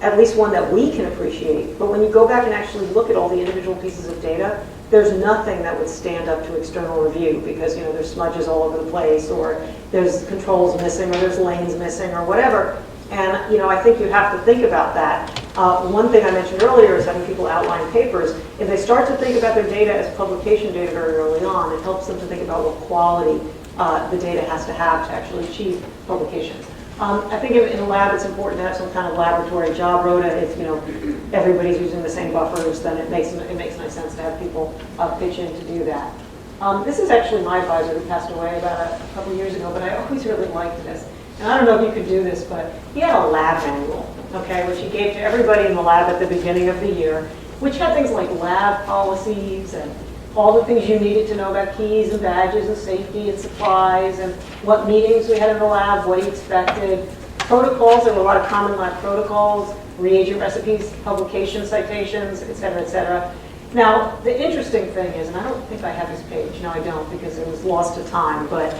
at least one that we can appreciate. But when you go back and actually look at all the individual pieces of data, there's nothing that would stand up to external review because, there's smudges all over the place, or there's controls missing, or there's lanes missing, or whatever. And, I think you have to think about that. One thing I mentioned earlier is having people outline papers. If they start to think about their data as publication data very early on, it helps them to think about what quality the data has to have to actually achieve publications. I think in a lab it's important to have some kind of laboratory job rota. If everybody's using the same buffers, then it makes nice sense to have people pitch in to do that. This is actually my advisor who passed away about a couple years ago, but I always really liked this. And I don't know if you could do this, but he had a lab manual, okay, which he gave to everybody in the lab at the beginning of the year, which had things like lab policies and all the things you needed to know about keys and badges and safety and supplies and what meetings we had in the lab, what he expected, protocols. There were a lot of common lab protocols, reagent recipes, publication citations, et cetera, et cetera. Now, the interesting thing is, and I don't think I have this page. No, I don't, because it was lost to time, but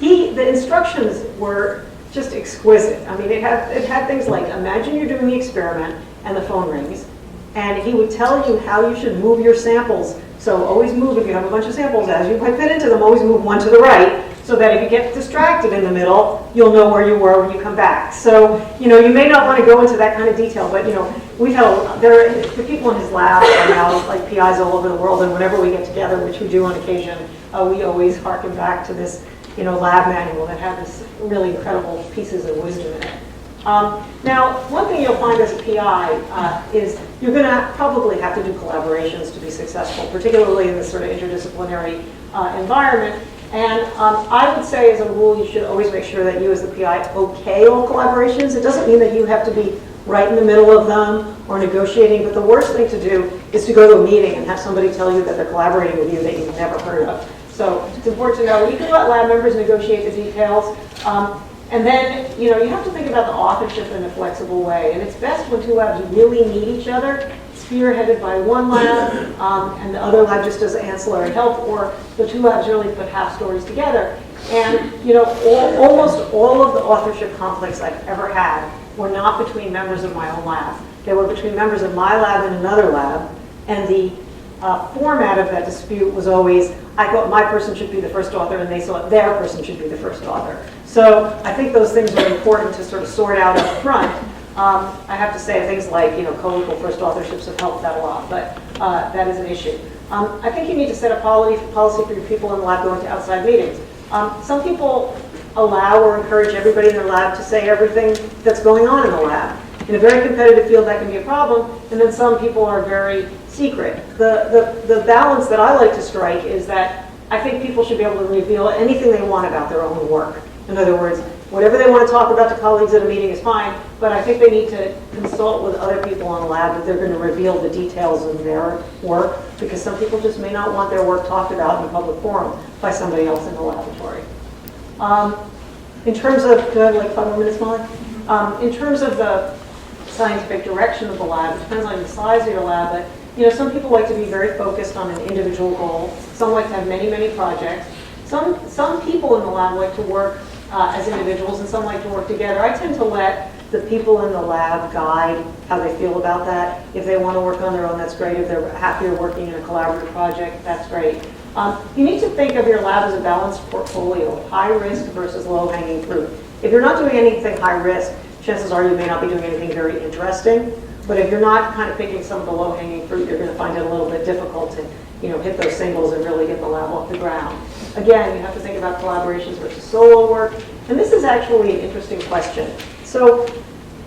the instructions were just exquisite. I mean, it had things like, imagine you're doing the experiment and the phone rings, and he would tell you how you should move your samples. So always move, if you have a bunch of samples, as you pipette into them, always move one to the right, so that if you get distracted in the middle, you'll know where you were when you come back. So, you may not want to go into that kind of detail, but, the people in his lab are now like PIs all over the world, and whenever we get together, which we do on occasion, we always harken back to this, lab manual that had this really incredible pieces of wisdom in it. Now, one thing you'll find as a PI is you're going to probably have to do collaborations to be successful, particularly in this sort of interdisciplinary environment. And I would say, as a rule, you should always make sure that you, as the PI, okay all collaborations. It doesn't mean that you have to be right in the middle of them or negotiating, but the worst thing to do is to go to a meeting and have somebody tell you that they're collaborating with you that you've never heard of. So it's important to know you can let lab members negotiate the details. And then, you have to think about the authorship in a flexible way. And it's best when two labs really need each other, spearheaded by one lab, and the other lab just does ancillary help, or the two labs really put half stories together. And, almost all of the authorship conflicts I've ever had were not between members of my own lab. They were between members of my lab and another lab. And the format of that dispute was always, I thought my person should be the first author, and they thought their person should be the first author. So I think those things are important to sort of sort out up front. I have to say things like, co-equal first authorships have helped that a lot, but that is an issue. I think you need to set a policy for your people in the lab going to outside meetings. Some people allow or encourage everybody in their lab to say everything that's going on in the lab. In a very competitive field, that can be a problem, and then some people are very secret. The balance that I like to strike is that I think people should be able to reveal anything they want about their own work. In other words, whatever they want to talk about to colleagues at a meeting is fine, but I think they need to consult with other people in the lab that they're going to reveal the details of their work, because some people just may not want their work talked about in a public forum by somebody else in the laboratory. In terms of, do I have like 5 more minutes, Molly? In terms of the scientific direction of the lab, it depends on the size of your lab, but some people like to be very focused on an individual goal. Some like to have many, many projects. Some people in the lab like to work as individuals, and some like to work together. I tend to let the people in the lab guide how they feel about that. If they want to work on their own, that's great. If they're happier working in a collaborative project, that's great. You need to think of your lab as a balanced portfolio, high risk versus low hanging fruit. If you're not doing anything high risk, chances are you may not be doing anything very interesting. But if you're not kind of picking some of the low hanging fruit, you're going to find it a little bit difficult to hit those singles and really get the lab off the ground. Again, you have to think about collaborations versus solo work. And this is actually an interesting question. So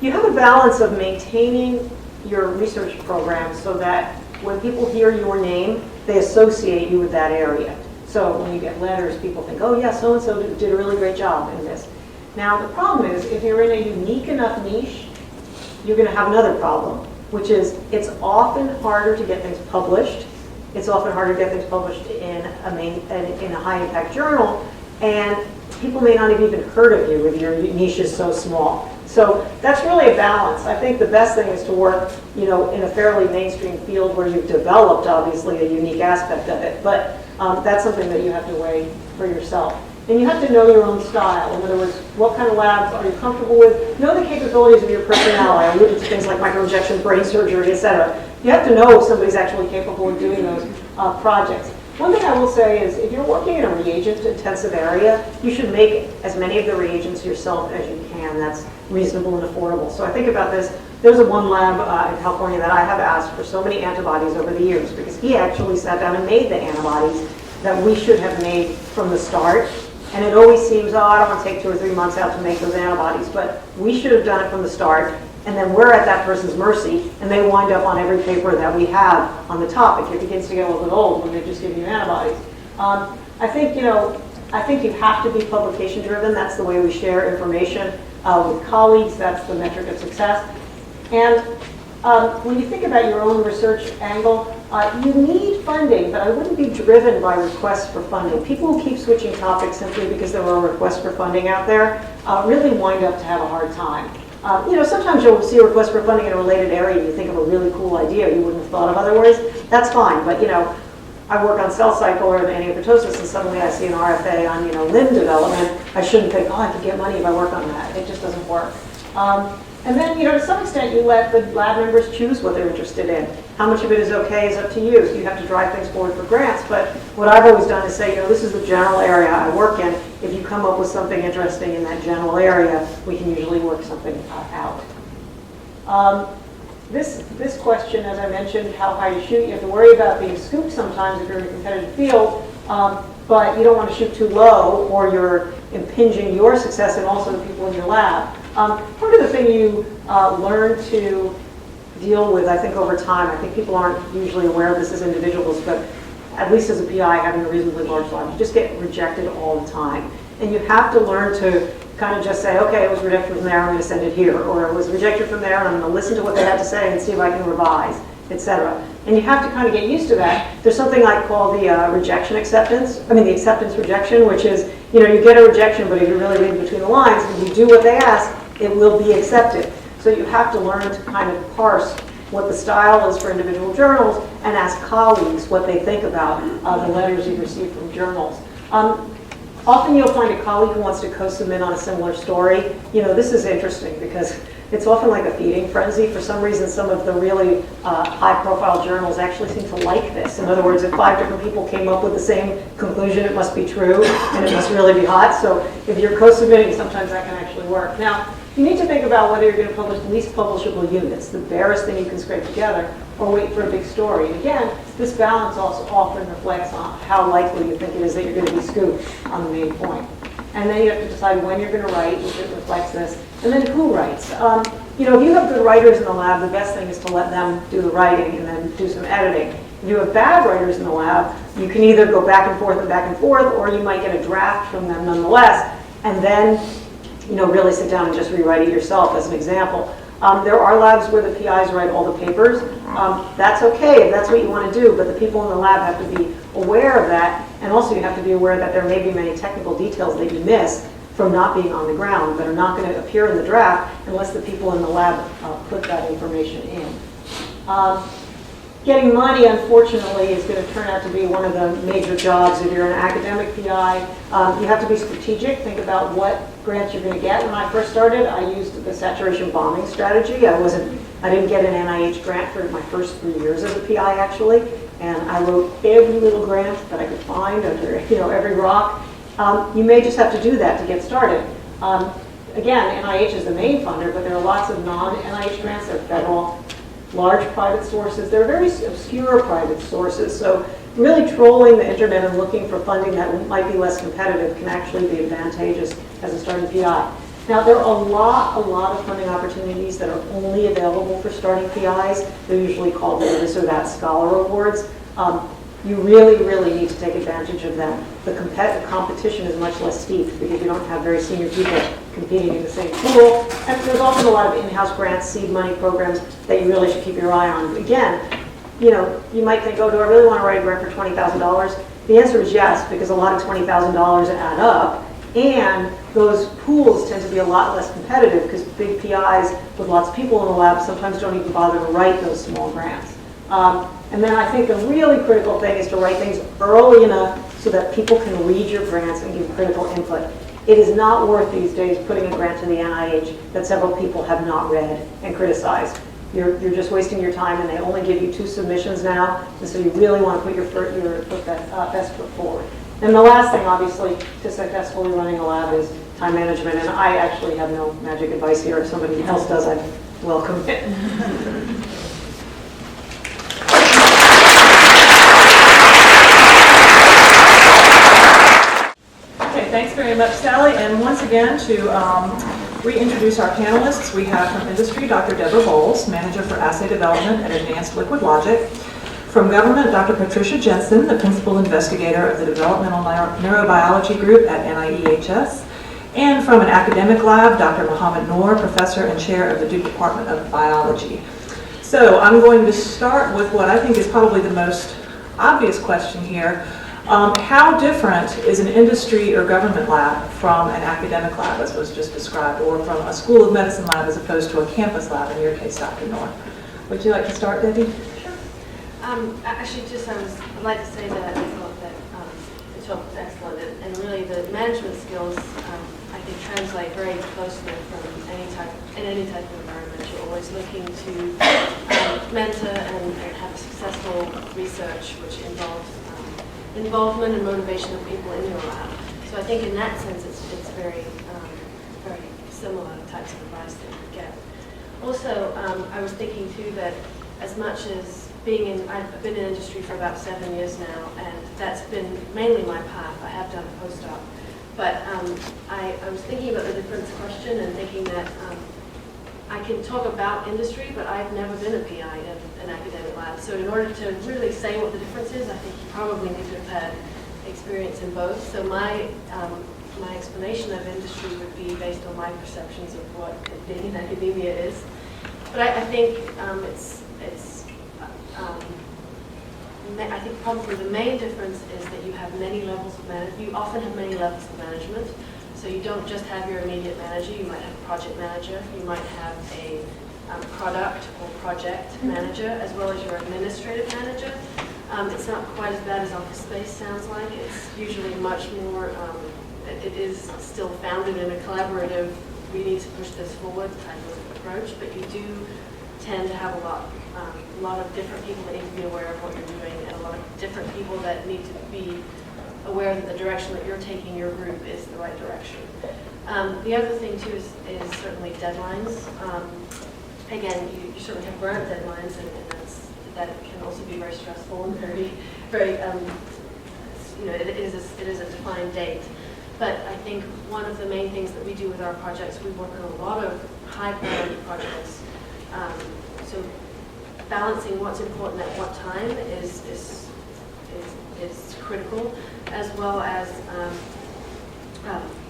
you have a balance of maintaining your research program so that when people hear your name, they associate you with that area. So when you get letters, people think, oh yeah, so-and-so did a really great job in this. Now the problem is, if you're in a unique enough niche, you're going to have another problem, which is it's often harder to get things published. It's often harder to get things published in a high-impact journal, and people may not have even heard of you if your niche is so small. So that's really a balance. I think the best thing is to work, in a fairly mainstream field where you've developed, obviously, a unique aspect of it. But that's something that you have to weigh for yourself. And you have to know your own style. In other words, what kind of labs are you comfortable with? Know the capabilities of your personnel. I alluded to things like microinjection, brain surgery, et cetera. You have to know if somebody's actually capable of doing those projects. One thing I will say is, if you're working in a reagent-intensive area, you should make as many of the reagents yourself as you can. That's reasonable and affordable. So I think about this. There's one lab in California that I have asked for so many antibodies over the years, because he actually sat down and made the antibodies that we should have made from the start. And it always seems, I don't want to take 2 or 3 months out to make those antibodies, but we should have done it from the start. And then we're at that person's mercy, and they wind up on every paper that we have on the topic. It begins to get a little bit old when they just give you antibodies. I think you have to be publication driven. That's the way we share information with colleagues. That's the metric of success. And when you think about your own research angle, you need funding, but I wouldn't be driven by requests for funding. People who keep switching topics simply because there are requests for funding out there really wind up to have a hard time. Sometimes you'll see a request for funding in a related area and you think of a really cool idea you wouldn't have thought of otherwise. That's fine, but I work on cell cycle or anti-apoptosis, and suddenly I see an RFA on limb development. I shouldn't think, I could get money if I work on that. It just doesn't work. And then, to some extent, you let the lab members choose what they're interested in. How much of it is okay is up to you. So you have to drive things forward for grants. But what I've always done is say, this is the general area I work in. If you come up with something interesting in that general area, we can usually work something out. This question, as I mentioned, how high you shoot, you have to worry about being scooped sometimes if you're in a competitive field, but you don't want to shoot too low or you're impinging your success and also the people in your lab. Part of the thing you learn to deal with, I think, over time, I think people aren't usually aware of this as individuals, but at least as a PI having a reasonably large lab, you just get rejected all the time. And you have to learn to kind of just say, okay, it was rejected from there, I'm going to send it here. Or it was rejected from there, and I'm going to listen to what they had to say and see if I can revise, etc. And you have to kind of get used to that. There's something called the rejection acceptance. I mean, the acceptance rejection, which is, you get a rejection, but if you really read between the lines and you do what they ask, it will be accepted. So you have to learn to kind of parse what the style is for individual journals and ask colleagues what they think about the letters you receive from journals. Often you'll find a colleague who wants to co-submit on a similar story. This is interesting because it's often like a feeding frenzy. For some reason, some of the really high-profile journals actually seem to like this. In other words, if 5 different people came up with the same conclusion, it must be true, and it must really be hot. So if you're co-submitting, sometimes that can actually work. Now, you need to think about whether you're going to publish least publishable units, the barest thing you can scrape together, or wait for a big story. And again, this balance also often reflects on how likely you think it is that you're going to be scooped on the main point. And then you have to decide when you're going to write, which it reflects this, and then who writes. If you have good writers in the lab, the best thing is to let them do the writing and then do some editing. If you have bad writers in the lab, you can either go back and forth, or you might get a draft from them nonetheless, and then really sit down and just rewrite it yourself, as an example. There are labs where the PIs write all the papers. That's okay if that's what you want to do, but the people in the lab have to be aware of that, and also you have to be aware that there may be many technical details that you miss from not being on the ground that are not going to appear in the draft unless the people in the lab put that information in. Getting money, unfortunately, is going to turn out to be one of the major jobs if you're an academic PI. You have to be strategic, think about what grants you're going to get. When I first started, I used the saturation bombing strategy. I didn't get an NIH grant for my first 3 years as a PI, actually, and I wrote every little grant that I could find under every rock. You may just have to do that to get started. Again, NIH is the main funder, but there are lots of non-NIH grants. They're federal, large private sources. They're very obscure private sources. So really trolling the internet and looking for funding that might be less competitive can actually be advantageous as a starting PI. Now, there are a lot of funding opportunities that are only available for starting PIs. They're usually called this or that scholar awards. You really need to take advantage of them. The competition is much less steep because you don't have very senior people competing in the same pool. And there's often a lot of in-house grants, seed money programs that you really should keep your eye on. Again, you might think, oh, do I really want to write a grant for $20,000? The answer is yes, because a lot of $20,000 add up. And those pools tend to be a lot less competitive because big PIs with lots of people in the lab sometimes don't even bother to write those small grants. And then I think a really critical thing is to write things early enough so that people can read your grants and give critical input. It is not worth these days putting a grant to the NIH that several people have not read and criticized. You're just wasting your time, and they only give you 2 submissions now, and so you really want to put your best foot forward. And the last thing, obviously, to successfully running a lab is time management, and I actually have no magic advice here. If somebody else does, I'd welcome it. Thanks very much, Sally. And once again, to reintroduce our panelists, we have from industry, Dr. Deborah Bowles, Manager for Assay Development at Advanced Liquid Logic. From government, Dr. Patricia Jensen, the Principal Investigator of the Developmental Neurobiology Group at NIEHS. And from an academic lab, Dr. Mohammed Noor, Professor and Chair of the Duke Department of Biology. So I'm going to start with what I think is probably the most obvious question here. How different is an industry or government lab from an academic lab, as was just described, or from a school of medicine lab as opposed to a campus lab, in your case, Dr. Noor? Would you like to start, Debbie? Sure. Actually, I'd like to say that I thought that the talk was excellent, and really the management skills, I think, translate very closely from any type of environment. You're always looking to mentor and have a successful research, which involves involvement and motivation of people in your lab. So I think in that sense, it's very similar types of advice that you get. Also, I was thinking too that as much as I've been in industry for about 7 years now, and that's been mainly my path. I have done a postdoc. But I was thinking about the difference question and thinking that I can talk about industry, but I've never been a PI in an academic lab. So in order to really say what the difference is, I think you probably need to have had experience in both. So my explanation of industry would be based on my perceptions of what being in academia is. But I think I think probably the main difference is that you have many levels of management. You often have many levels of management. So you don't just have your immediate manager. You might have a project manager. You might have a product or project manager, as well as your administrative manager. It's not quite as bad as Office Space sounds like. It's usually much more, it is still founded in a collaborative, we need to push this forward type of approach, but you do tend to have a lot of different people that need to be aware of what you're doing, and a lot of different people that need to be aware that the direction that you're taking your group is the right direction. The other thing too is certainly deadlines. Again, you certainly have burnt deadlines, and that can also be very stressful and very, it is a defined date. But I think one of the main things that we do with our projects, we work on a lot of high priority projects. So balancing what's important at what time is critical, as well as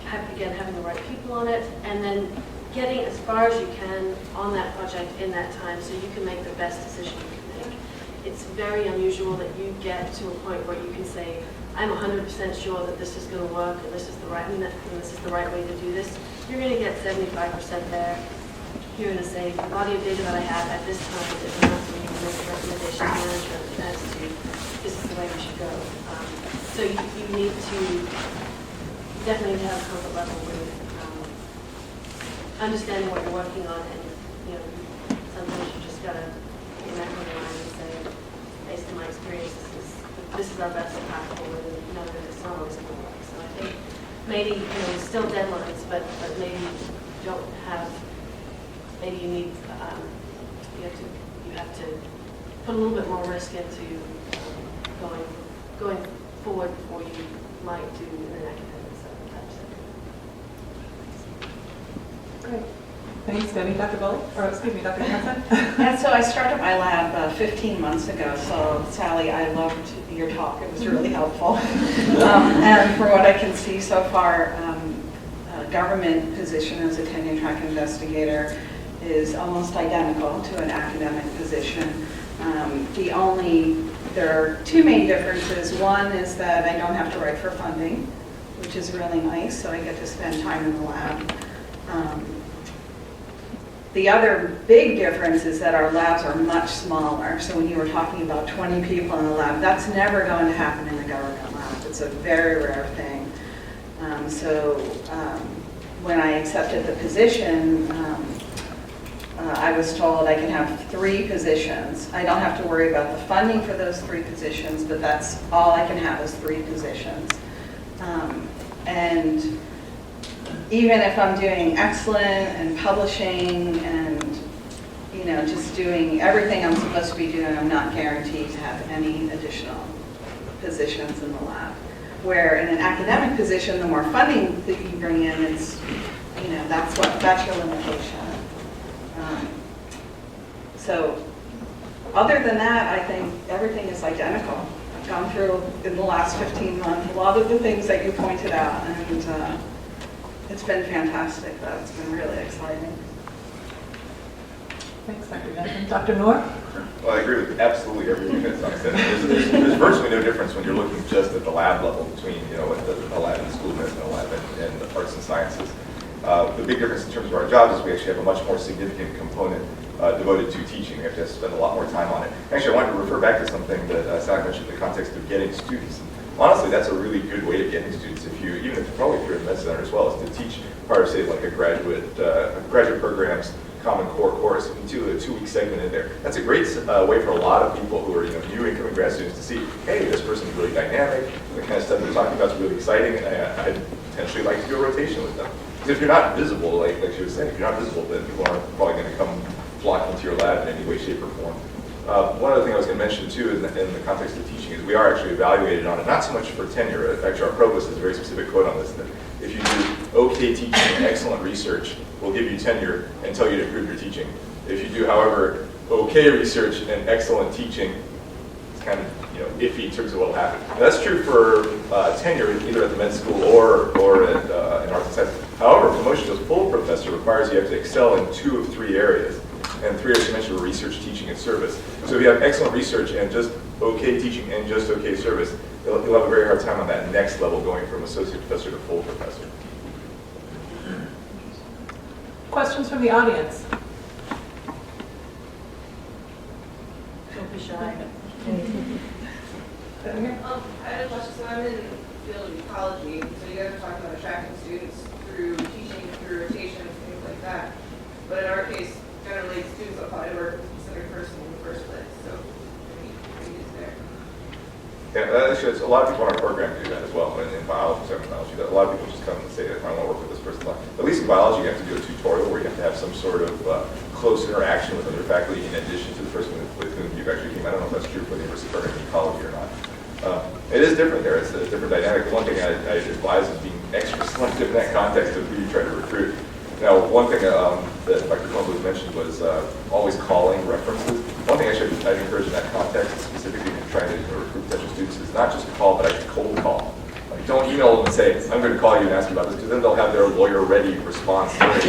having the right people on it, and then getting as far as you can on that project in that time so you can make the best decision you can make. It's very unusual that you get to a point where you can say, I'm 100% sure that this is going to work, and this is the right, this is the right way to do this. You're going to get 75% there. You're going to say, the body of data that I have at this time is enough for me to make a recommendation to management as to this is the way we should go. So you need to definitely have a comfort level with understanding what you're working on, and sometimes you just got to get back on the line and say, based on my experience, this is our best path forward, and it's not always going to work. So I think maybe still deadlines, but maybe you don't have. Maybe you need you have to put a little bit more risk into going forward before you might do an academic type. Great. Thanks, Debbie. Dr. Bullock, or excuse me, Dr. Hansen. Yeah, so I started my lab 15 months ago. So Sally, I loved your talk. It was really helpful. And from what I can see so far, a government position as a tenure track investigator is almost identical to an academic position. There are two main differences. One is that I don't have to write for funding, which is really nice, so I get to spend time in the lab. The other big difference is that our labs are much smaller. So when you were talking about 20 people in a lab, that's never going to happen in a government lab. It's a very rare thing. When I accepted the position, I was told I can have 3 positions. I don't have to worry about the funding for those 3 positions, but that's all I can have is 3 positions. And even if I'm doing excellent and publishing and just doing everything I'm supposed to be doing, I'm not guaranteed to have any additional positions in the lab. Where in an academic position, the more funding that you bring in, it's that's your limitation. So other than that, I think everything is identical. I've gone through in the last 15 months a lot of the things that you pointed out, and it's been fantastic, though. It's been really exciting. Thanks, Dr. Hansen. Dr. Noor? Well, I agree with absolutely everything that Doc said. There's virtually no difference when you're looking just at the lab level between, a lab in the School of Medicine and a lab in the arts and sciences. The big difference in terms of our jobs is we actually have a much more significant component devoted to teaching. We have to spend a lot more time on it. Actually, I wanted to refer back to something that Sally mentioned in the context of getting students. Honestly, that's a really good way of getting students. Even if you're in the med center as well, is to teach part of, say, like a graduate program's Common Core course, and do a 2-week segment in there. That's a great way for a lot of people who are new incoming grad students to see, hey, this person's really dynamic, the kind of stuff they're talking about is really exciting, and I'd potentially like to do a rotation with them. If you're not visible, like she was saying, if you're not visible, then people aren't probably going to come flocking to your lab in any way, shape, or form. One other thing I was going to mention too in the context of teaching is we are actually evaluated on it, not so much for tenure. Actually, our provost has a very specific quote on this, that if you do okay teaching and excellent research, we'll give you tenure and tell you to improve your teaching. If you do, however, okay research and excellent teaching, it's kind of iffy in terms of what will happen. Now, that's true for tenure either at the med school or at, in arts and science. However, promotion to full professor requires you have to excel in 2 of 3 areas. And 3 areas you mentioned were research, teaching, and service. So if you have excellent research and just okay teaching and just okay service, you'll have a very hard time on that next level going from associate professor to full professor. Questions from the audience? Don't be shy. I had a question. So I'm in the field of ecology, so you guys are talking about attracting students through teaching, through rotations, things like that. But in our case, generally, students apply to work with a specific person in the first place. So, maybe it's there. Yeah, actually, a lot of people in our program do that as well. In biology, a lot of people just come and say, I want to work with this person. At least in biology, you have to do a tutorial where you have to have some sort of close interaction with other faculty in addition to the person with whom you've actually came. I don't know if that's true for the university program in ecology or not. It is different there. It's a different dynamic. One thing I advise is being extra selective in that context of who you try to recruit. Now, one thing that Dr. Kornbluth mentioned was always calling references. One thing I'd encourage in that context, specifically if you're trying to recruit potential students, is not just call, but actually cold call. Like, don't email them and say, I'm going to call you and ask you about this, because then they'll have their lawyer-ready response. But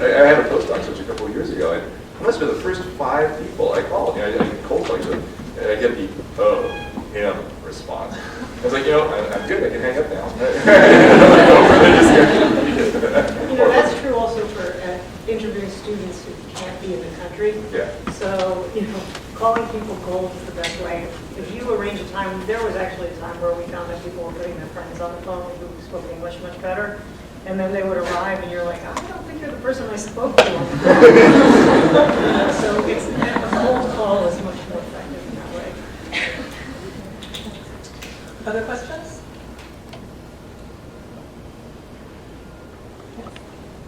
I had a postdoc such a couple of years ago, and it must have been the first 5 people I called. I cold called them, and I get the, oh, him response. I was like, I'm good, I can hang up now. That's true also for interviewing students who can't be in the country. Yeah. So, calling people cold is the best way. If you arrange a time, there was actually a time where we found that people were putting their friends on the phone who spoke English much better, and then they would arrive and you're like, I don't think you're the person I spoke to. So a cold call is much more effective in that way. Other questions?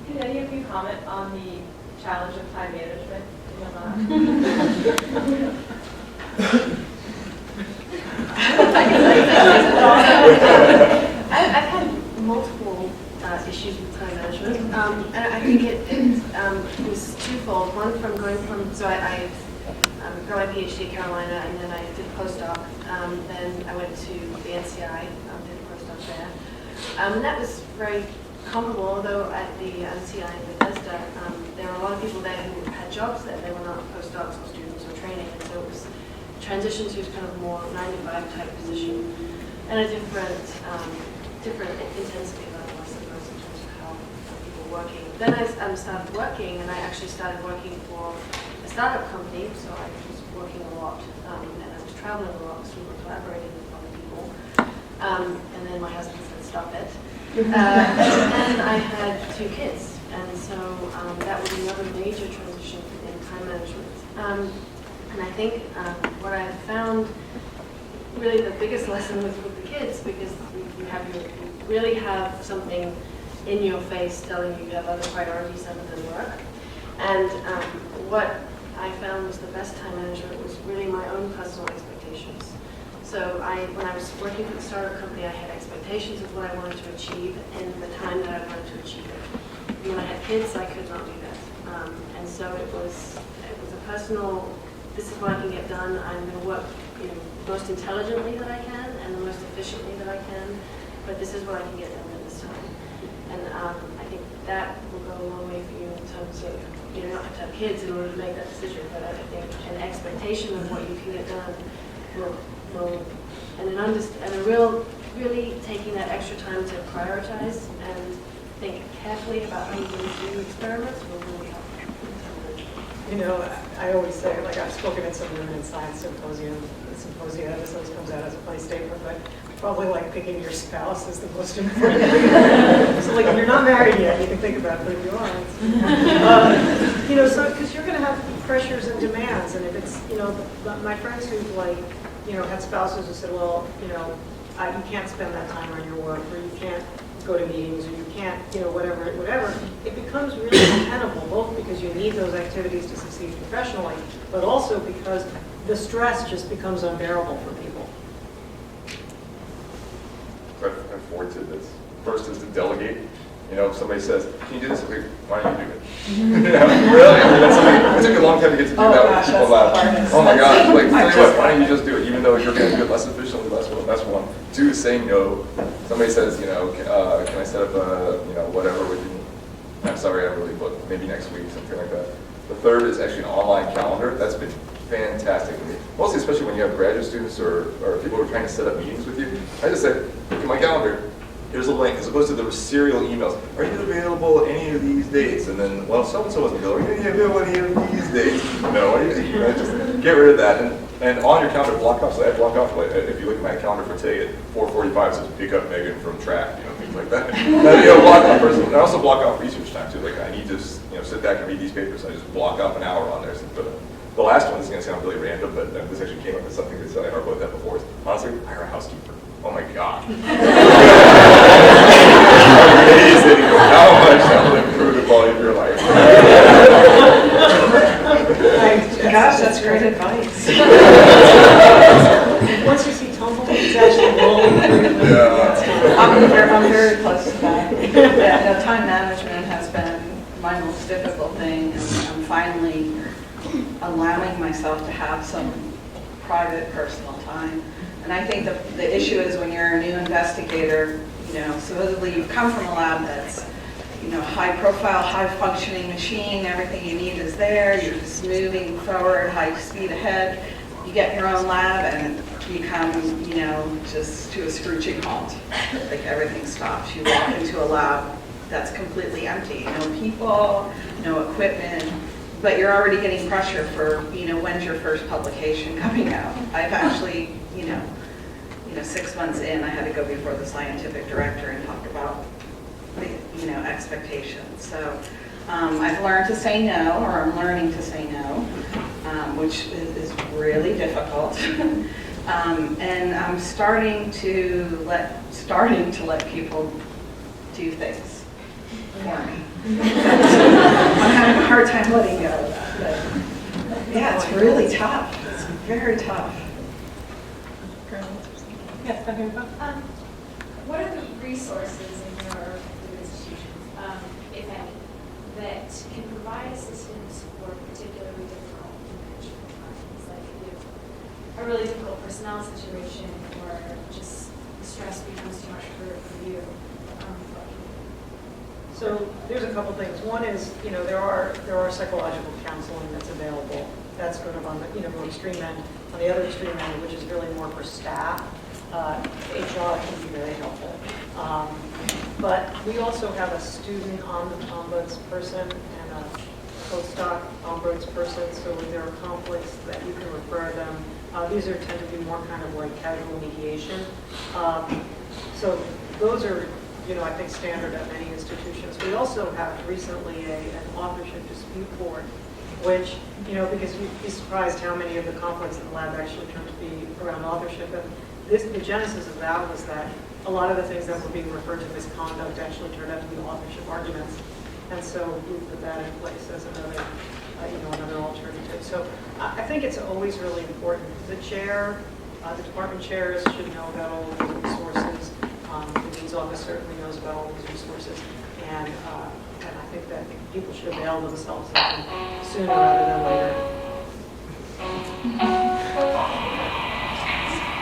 Can any of you comment on the challenge of time management in the lab? I've had multiple issues with time management, and I think it was twofold. One from going from, so I got my PhD at Carolina, and then I did postdoc. Then I went to the NCI, did a postdoc there. And that was very comparable, although at the NCI in Bethesda, there were a lot of people there who had jobs there. They were not postdocs or students or training, and so it was transition to kind of more 9-to-5 type position, and a different intensity level, I suppose, in terms of how people were working. Then I started working, and I actually started working for a startup company, so I was working a lot, and I was traveling a lot, so we were collaborating with other people. And then my husband said, stop it. And I had 2 kids, and so that was another major transition in time management. And I think what I found really the biggest lesson was with the kids, because you really have something in your face telling you have other priorities other than work. And what I found was the best time management was really my own personal expectations. So when I was working for the startup company, I had expectations of what I wanted to achieve and the time that I wanted to achieve it. And when I had kids, I could not do that. And so it was a personal, this is what I can get done. I'm going to work most intelligently that I can and the most efficiently that I can, but this is what I can get done at this time. And I think that will go a long way for you in terms of, you don't have to have kids in order to make that decision, but I think an expectation of what you can get done really taking that extra time to prioritize and think carefully about how you're going to do experiments will really help. I always say, like, I've spoken at some women in science symposia, this always comes out as a funny statement, but probably like picking your spouse is the most important thing. So like, if you're not married yet, you can think about it, but if you are, so because you're going to have pressures and demands, and if it's, my friends who've like, had spouses who said, well, you can't spend that time on your work, or you can't go to meetings, or you can't, whatever, it becomes really untenable, both because you need those activities to succeed professionally, but also because the stress just becomes unbearable for people. I have 4 tidbits. First is to delegate. If somebody says, "Can you do this?" I'm like, "Why don't you do it?" Really? I mean, it took a long time to get to do that with people lab. Oh my gosh! Like, tell you what, why don't you just do it? Even though you're going to do it less efficiently, that's one. 2 is saying no. Somebody says, "Can I set up a, whatever with you?" I'm sorry, I'm really booked. Maybe next week, something like that. The 3rd is actually an online calendar. That's been fantastic to me. Mostly, especially when you have graduate students or people who are trying to set up meetings with you. I just say, "Look at my calendar. Here's a link," as opposed to the serial emails. "Are you available any of these dates?" And then, well, so-and-so wasn't available. "Are you available any of these dates?" No, just get rid of that. And on your calendar, block off. So I block off, like, if you look at my calendar for today at 4:45, it says pick up Megan from track, things like that. Block off person. And I also block off research time too. Like, I need to, sit back and read these papers. I just block off an hour on there. So the last one is going to sound really random, but this actually came up as something that Sally and I both had before. Honestly, hire a housekeeper. Oh my God. Amazing how much that will improve the quality of your life. Gosh, that's great advice. Once you see tumbleweeds actually rolling through Yeah. I'm very close to that. Yeah, time management has been my most difficult thing, and I'm finally allowing myself to have some private, personal time. And I think the issue is when you're a new investigator, supposedly you've come from a lab that's, high profile, high functioning machine, everything you need is there, you're just moving forward, high speed ahead. You get your own lab and you come, just to a screeching halt. Like everything stops. You walk into a lab that's completely empty. No people, no equipment, but you're already getting pressure for, when's your first publication coming out. I've actually, 6 months in, I had to go before the scientific director and talk about the, expectations. So I've learned to say no, or I'm learning to say no, which is really difficult. And I'm starting to let people do things for me. I'm having a hard time letting go of that. But yeah, it's really tough. It's very tough. Yes, I hear you. What are the resources in your institutions, if any, that can provide assistance for particularly difficult management times? Like if you have a really difficult personnel situation, or just the stress becomes too much for you. So there's a couple things. One is, there are psychological counseling that's available. That's sort of on the, the extreme end. On the other extreme end, which is really more for staff, HR can be very helpful. But we also have a student ombudsperson and a postdoc ombudsperson, so when there are conflicts that you can refer them. These tend to be more kind of like casual mediation. So those are, I think standard at many institutions. We also have recently an authorship dispute board, which, because you'd be surprised how many of the conflicts in the lab actually turn to be around authorship. And the genesis of that was that a lot of the things that were being referred to misconduct actually turned out to be authorship arguments. And so we put that in place as another, another alternative. So I think it's always really important. The chair, the department chairs should know about all of these resources. The dean's office certainly knows about all these resources. And I think that people should avail themselves of them sooner rather than later.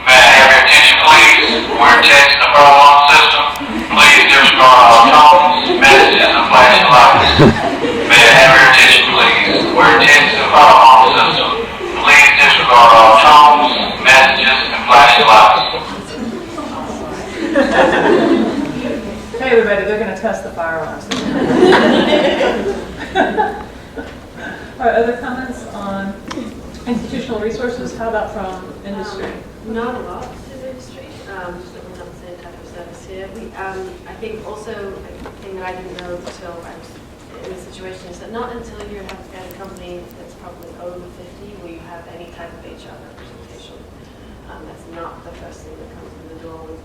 May I have your attention, please? We're testing the fire alarm system. Please disregard all tones, messages, and flashing lights. May I have your attention, please? We're testing the fire alarm system. Please disregard all tones, messages, and flashing lights. Hey everybody, they're going to test the fire alarm system. All right, other comments on institutional resources? How about from industry? Not a lot to the industry, just that we're not the same type of service here. I think also a thing that I didn't know until I was in the situation is that not until you have at a company that's probably over 50 will you have any type of HR representation. That's not the first thing that comes in the door with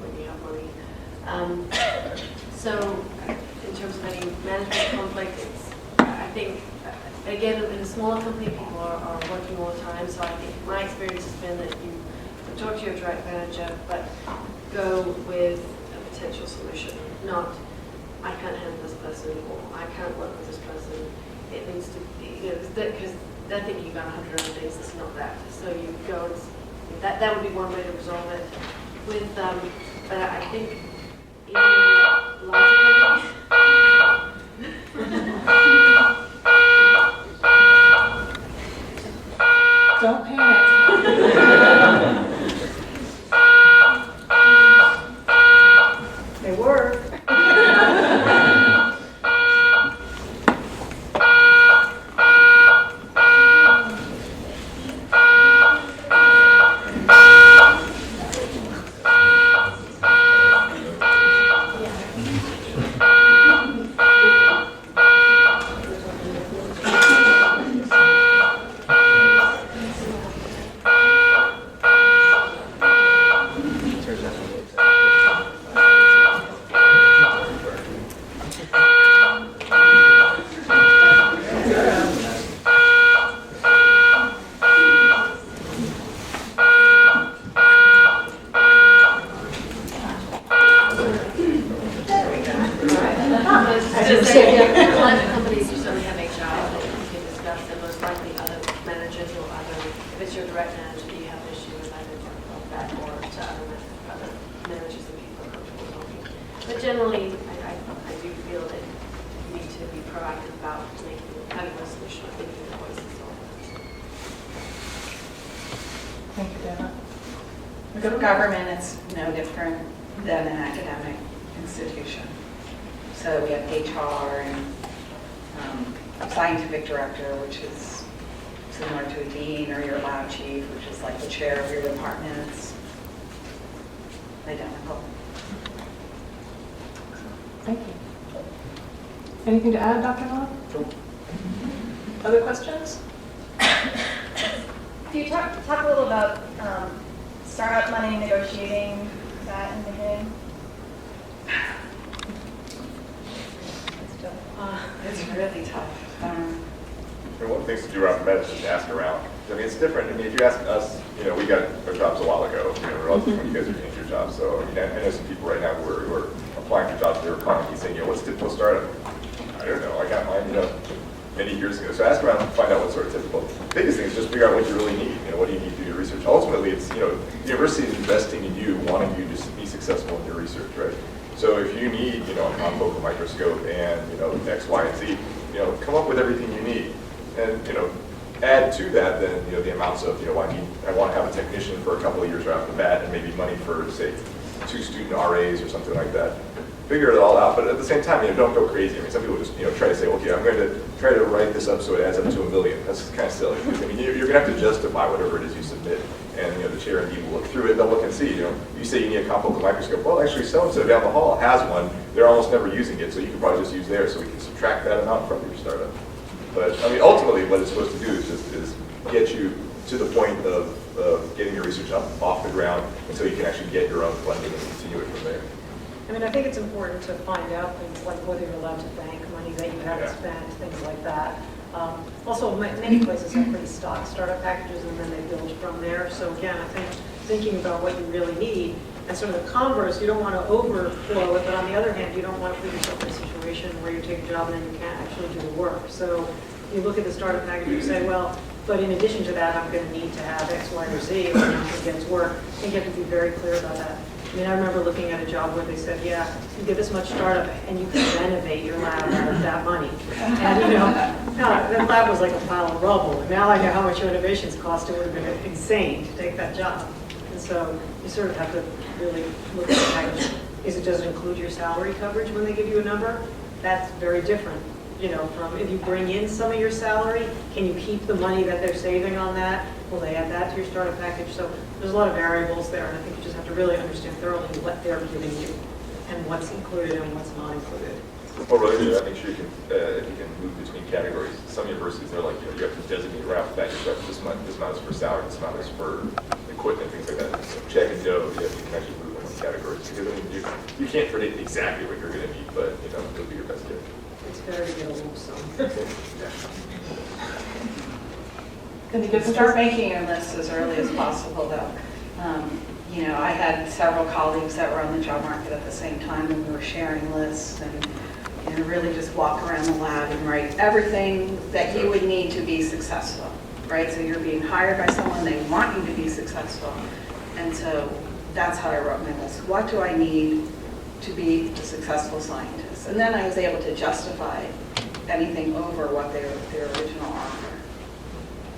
So in terms of any management conflict, I think, again, in a smaller company, people are working all the time. So I think my experience has been that you talk to your direct manager, but go with a potential solution, not I can't handle this person, or I can't work with this person. It needs to be, because they're thinking about 100 other things. It's not that. So you go and that would be one way to resolve it. With, but I think in larger companies. Don't panic. They work. Larger companies, you certainly have HR that you can discuss, and most likely other managers or other, if it's your direct manager that you have an issue with, either of that or to other managers and people are comfortable talking. But generally, I do feel that you need to be proactive about having a solution, I think, the voice is all. Thank you, Dana. Government is no different than an academic institution. So we have HR and scientific director, which is similar to a dean, or your lab chief, which is like the chair of your department. It's identical. Thank you. Anything to add, Dr. Miller? Nope. Other questions? Can you talk a little about startup money, negotiating that in the game? It's really tough. And one of the things to do around med is just ask around. I mean, it's different. I mean, if you ask us, we got our jobs a while ago, relative to when you guys are getting your jobs. So, I know some people right now who are applying for jobs, they were calling me saying, what's the typical startup? I don't know. I got mine, many years ago. So ask around and find out what's sort of typical. The biggest thing is just figure out what you really need. What do you need to do your research? Ultimately, it's, the university is investing in you, wanting you to be successful in your research, right? So if you need, a confocal microscope and, X, Y, and Z, come up with everything you need. And, add to that then, the amounts of, I want to have a technician for a couple of years right off the bat and maybe money for, say, 2 student RAs or something like that. Figure it all out, but at the same time, don't go crazy. I mean, some people just, try to say, okay, I'm going to try to write this up so it adds up to $1 million. That's kind of silly. I mean, you're going to have to justify whatever it is you submit. And, the chair and dean will look through it, they'll look and see, you say you need a confocal microscope. Well, actually, so-and-so down the hall has one. They're almost never using it, so you can probably just use theirs, so we can subtract that amount from your startup. But, I mean, ultimately, what it's supposed to do is get you to the point of getting your research up off the ground until you can actually get your own funding and continue it from there. I mean, I think it's important to find out things like whether you're allowed to bank money that you haven't spent, things like that. Also, many places have pretty stock startup packages, and then they build from there. So again, I think thinking about what you really need, and sort of the converse, you don't want to overflow it, but on the other hand, you don't want to put yourself in a situation where you take a job and then you can't actually do the work. So you look at the startup package and you say, well, but in addition to that, I'm going to need to have X, Y, or Z when it gets work. I think you have to be very clear about that. I mean, I remember looking at a job where they said, you get this much startup and you can renovate your lab out of that money. And that lab was like a pile of rubble. And now I know how much renovations cost. It would have been insane to take that job. And so you sort of have to really look at the package. Does it include your salary coverage when they give you a number? That's very different. From if you bring in some of your salary, can you keep the money that they're saving on that? Will they add that to your startup package? So there's a lot of variables there, and I think you just have to really understand thoroughly what they're giving you and what's included and what's not included. Well, related to that, make sure you can, if you can move between categories. Some universities, they're like, you have to designate right off the bat, this amount is for salary, this amount is for equipment, things like that. So check and know if you can actually move in categories to because I mean, you can't predict exactly what you're going to need, but you know, it'll be your best guess. It's better to get a lump sum. Any differences? Start making your list as early as possible, though. You know, I had several colleagues that were on the job market at the same time, and we were sharing lists, and you know, really just walk around the lab and write everything that you would need to be successful, right? So you're being hired by someone, they want you to be successful, and so that's how I wrote my list. What do I need to be a successful scientist? And then I was able to justify anything over what their original offer.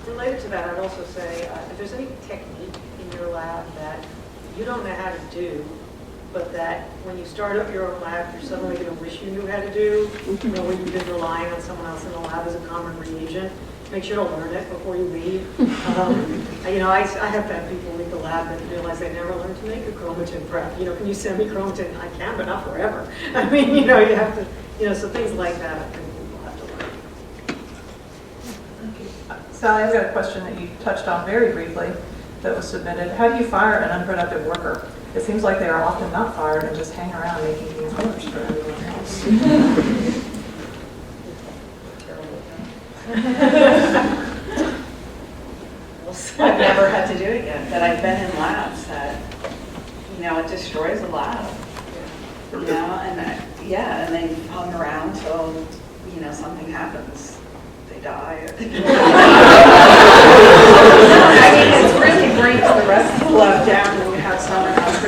Related to that, I'd also say, if there's any technique in your lab that you don't know how to do, but that when you start up your own lab, you're suddenly going to wish you knew how to do, you know, when you've been relying on someone else in the lab as a common reagent, make sure to learn it before you leave. You know, I have had people leave the lab and realize they never learned to make a chromatin prep. You know, can you send me chromatin? I can, but not forever. I mean, you know, you have to, you know, so things like that, I think people have to learn. Sally, I've got a question that you touched on very briefly that was submitted. How do you fire an unproductive worker? It seems like they are often not fired and just hang around making things worse for everyone else. I've never had to do it yet, but I've been in labs that, you know, it destroys a lab. You know, and yeah, and they hung around till, you know, something happens. They die. I mean, it really brings the rest of the lab down when you have someone else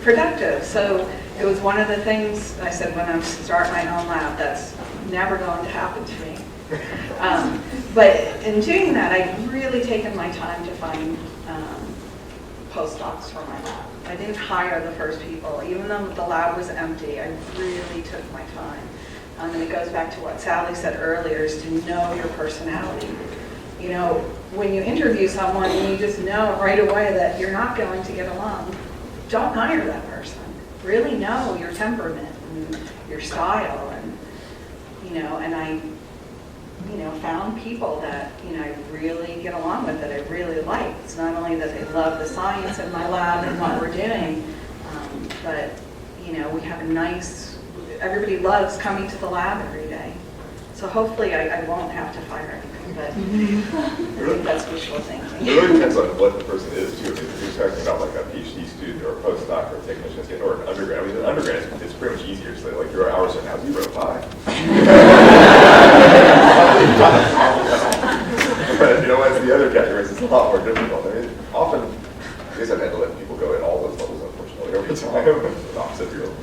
productive. So it was one of the things I said when I start my own lab, that's never going to happen to me. But in doing that, I've really taken my time to find postdocs for my lab. I didn't hire the first people. Even though the lab was empty, I really took my time. And it goes back to what Sally said earlier, is to know your personality. You know, when you interview someone and you just know right away that you're not going to get along, don't hire that person. Really know your temperament and your style, and you know, and I, you know, found people that, you know, I really get along with, that I really like. It's not only that they love the science in my lab and what we're doing, but, you know, we have a nice, everybody loves coming to the lab every day. So hopefully I won't have to fire anyone, but I think that's wishful thinking. It really depends on what the person is, too. If you're talking about like a PhD student or a postdoc or a technician student or an undergrad, I mean, an undergrad is pretty much easier. So like your hours are now 0 to 5. But you know, as the other categories, it's a lot more difficult. I mean, often, I guess I've had to let people go at all those levels, unfortunately, over time. It's the opposite field.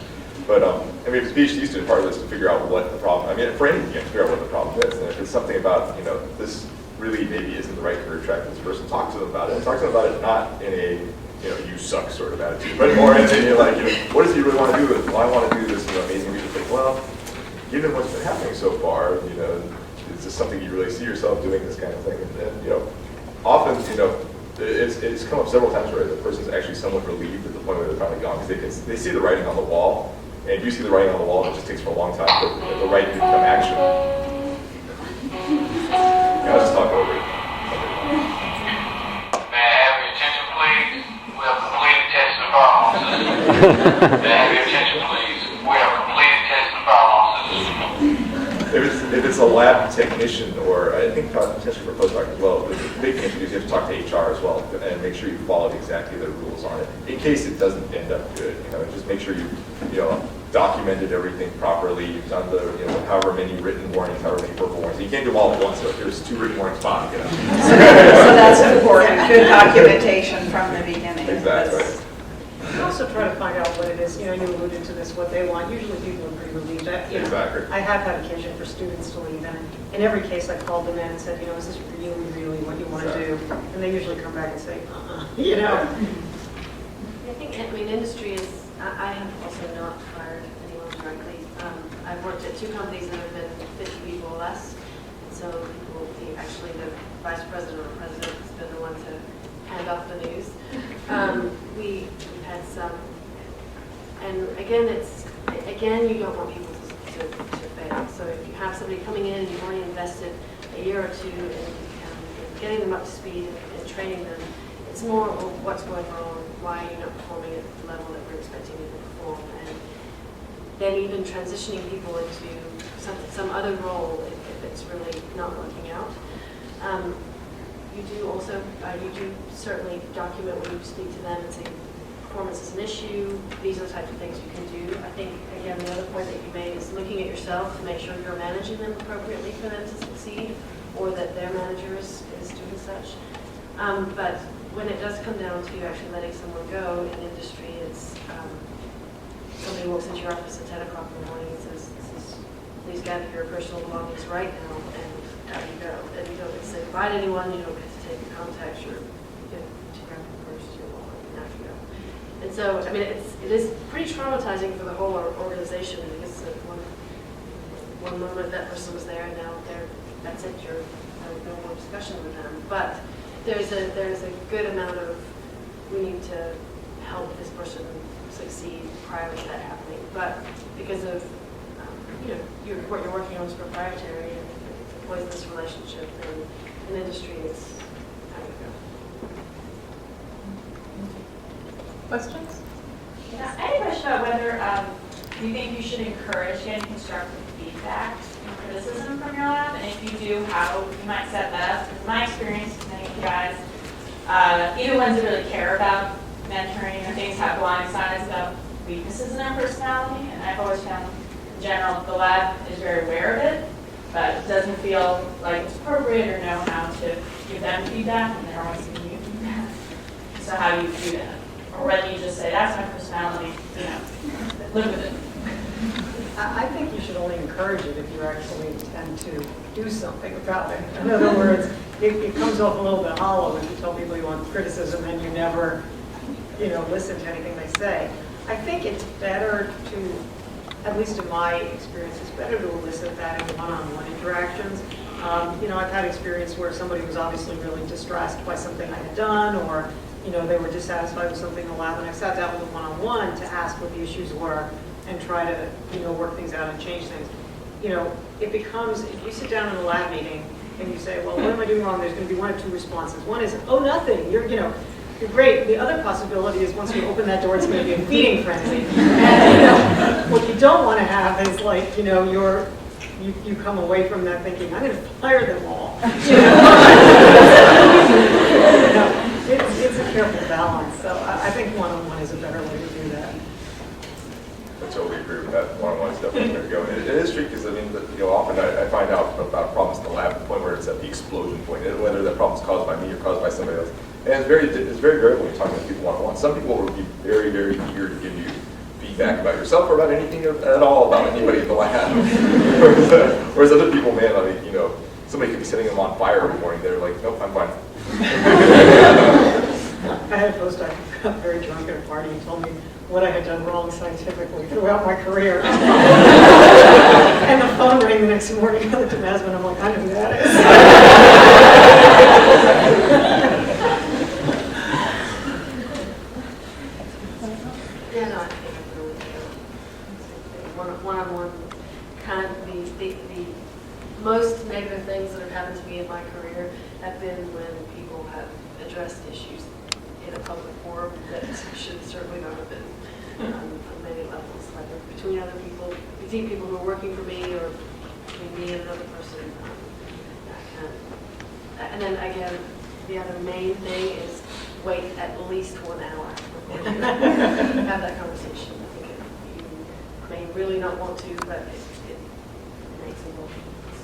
But I mean, if it's a PhD student, part of this is to figure out what the problem. I mean, for anything, you have to figure out what the problem is. And if it's something about, you know, this really maybe isn't the right career track for this person, talk to them about it. And talk to them about it not in a, you know, you suck sort of attitude, but more in a, like, you know, what does he really want to do with it? Well, I want to do this, you know, amazing research. Like, well, given what's been happening so far, you know, is this something you really see yourself doing, this kind of thing? And you know, often, you know, it's come up several times where the person's actually somewhat relieved at the point where they're finally gone, because they see the writing on the wall, and you see the writing on the wall, and it just takes for a long time for the writing to become action. Yeah, I'll just talk over it. May I have your attention, please? We have completed testing of our own system. May I have your attention, please? We have completed testing of our own system. If it's a lab technician, or I think potentially for postdoc as well, the big thing is you have to talk to HR as well and make sure you followed exactly the rules on it in case it doesn't end up good. You know, just make sure you know, documented everything properly. You've done the, you know, however many written warnings, however many verbal warnings. You can't do them all at once. So if there's 2 written warnings, fine. You know. So that's important. Good documentation from the beginning. Exactly. You also try to find out what it is, you know, you alluded to this, what they want. Usually people are pretty relieved. You know, Exactly. I have had occasion for students to leave, and in every case I called them in and said, you know, is this really, really what you want to do? And they usually come back and say, you know. I think, I mean, industry is, I have also not hired anyone directly. I've worked at 2 companies that have been 50 people or less. So people, actually the vice president or president has been the one to hand off the news. We've had some, and again, you don't want people to fail. So if you have somebody coming in and you've already invested a year or 2 in getting them up to speed and training them, it's more of what's going wrong, why you're not performing at the level that we're expecting you to then even transitioning people into some other role if it's really not working out. You do certainly document when you speak to them and say performance is an issue. These are the types of things you can do. I think, again, the other point that you made is looking at yourself to make sure you're managing them appropriately for them to succeed, or that their manager is doing such. But when it does come down to actually letting someone go in industry, it's somebody walks into your office at 10 o'clock in the morning and says, please gather your personal belongings right now, and out you go. And you don't get to say goodbye to anyone, you don't get to take your contacts, to grab your purse, your wallet, and out you go. And so, I mean, it is pretty traumatizing for the whole organization, because one moment that person was there, and now that's it, you're no more discussion with them. But there's a good amount of, we need to help this person succeed prior to that happening. But because of what you're working on is proprietary, and it's a poisonous relationship, and in industry it's how you go. Questions? Yeah, I had a question about whether do you think you should encourage getting constructive feedback and criticism from your lab, and if you do, how you might set that up? Because my experience with many of you guys, either ones that really care about mentoring or things have blind sides about weaknesses in their personality, and I've always found in general the lab is very aware of it, but doesn't feel like it's appropriate or know how to give them feedback, and they're always giving you feedback. So how do you do that? Or whether you just say, that's my personality, live with it. I think you should only encourage it if you actually intend to do something about it. In other words, it comes off a little bit hollow if you tell people you want criticism and you never, listen to anything they say. I think it's better to, at least in my experience, it's better to elicit that in one-on-one interactions. I've had experience where somebody was obviously really distressed by something I had done, or they were dissatisfied with something in the lab, and I sat down with them one-on-one to ask what the issues were and try to, work things out and change things. It becomes, if you sit down in a lab meeting and you say, well, what am I doing wrong? There's going to be one of two responses. One is, oh, nothing, you're great. The other possibility is once you open that door, it's going to be a feeding frenzy. And, what you don't want to have is like, you come away from that thinking, I'm going to fire them all. It's a careful balance. So I think one-on-one is a better way to do that. I totally agree with that. One-on-one is definitely the way to go. And it is tricky because, often I find out about problems in the lab at the point where it's at the explosion point, whether that problem is caused by me or caused by somebody else. And it's very variable when you're talking to people one-on-one. Some people will be very, very eager to give you feedback about yourself or about anything at all about anybody in the lab. whereas other people, man, somebody could be setting them on fire every morning. They're like, nope, I'm fine. I had a postdoc who got very drunk at a party and told me what I had done wrong scientifically throughout my career. And the phone rang the next morning. I looked at my husband, I'm like, I know who that is. Yeah, no, I think it's really one-on-one kind of the most negative things that have happened to me in my career have been when people have addressed issues in a public forum that should certainly not have been on many levels, whether between other people, between people who are working for me or between me and another person. And then again, the other main thing is wait at least 1 hour before you have that conversation. I think you may really not want to, but it makes a little difference.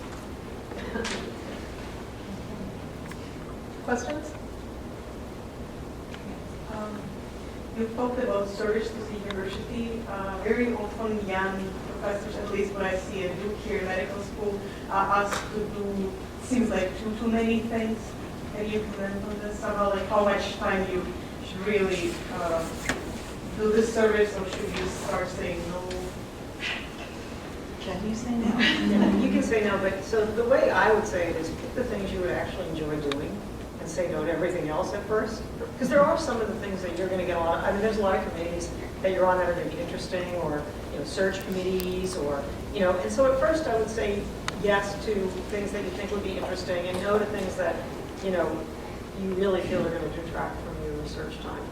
Questions? You talked about service to the university. Very often young professors, at least what I see at Duke here in medical school, are asked to do, seems like too many things. Can you comment on this? About like how much time you should really do this service, or should you start saying no? Can you say no? You can say no, but so the way I would say it is pick the things you would actually enjoy doing and say no to everything else at first. Because there are some of the things that you're going to get a lot of, there's a lot of committees that you're on that are going to be interesting, or, search committees, or, and so at first I would say yes to things that you think would be interesting and no to things that, you really feel are going to detract from your research time.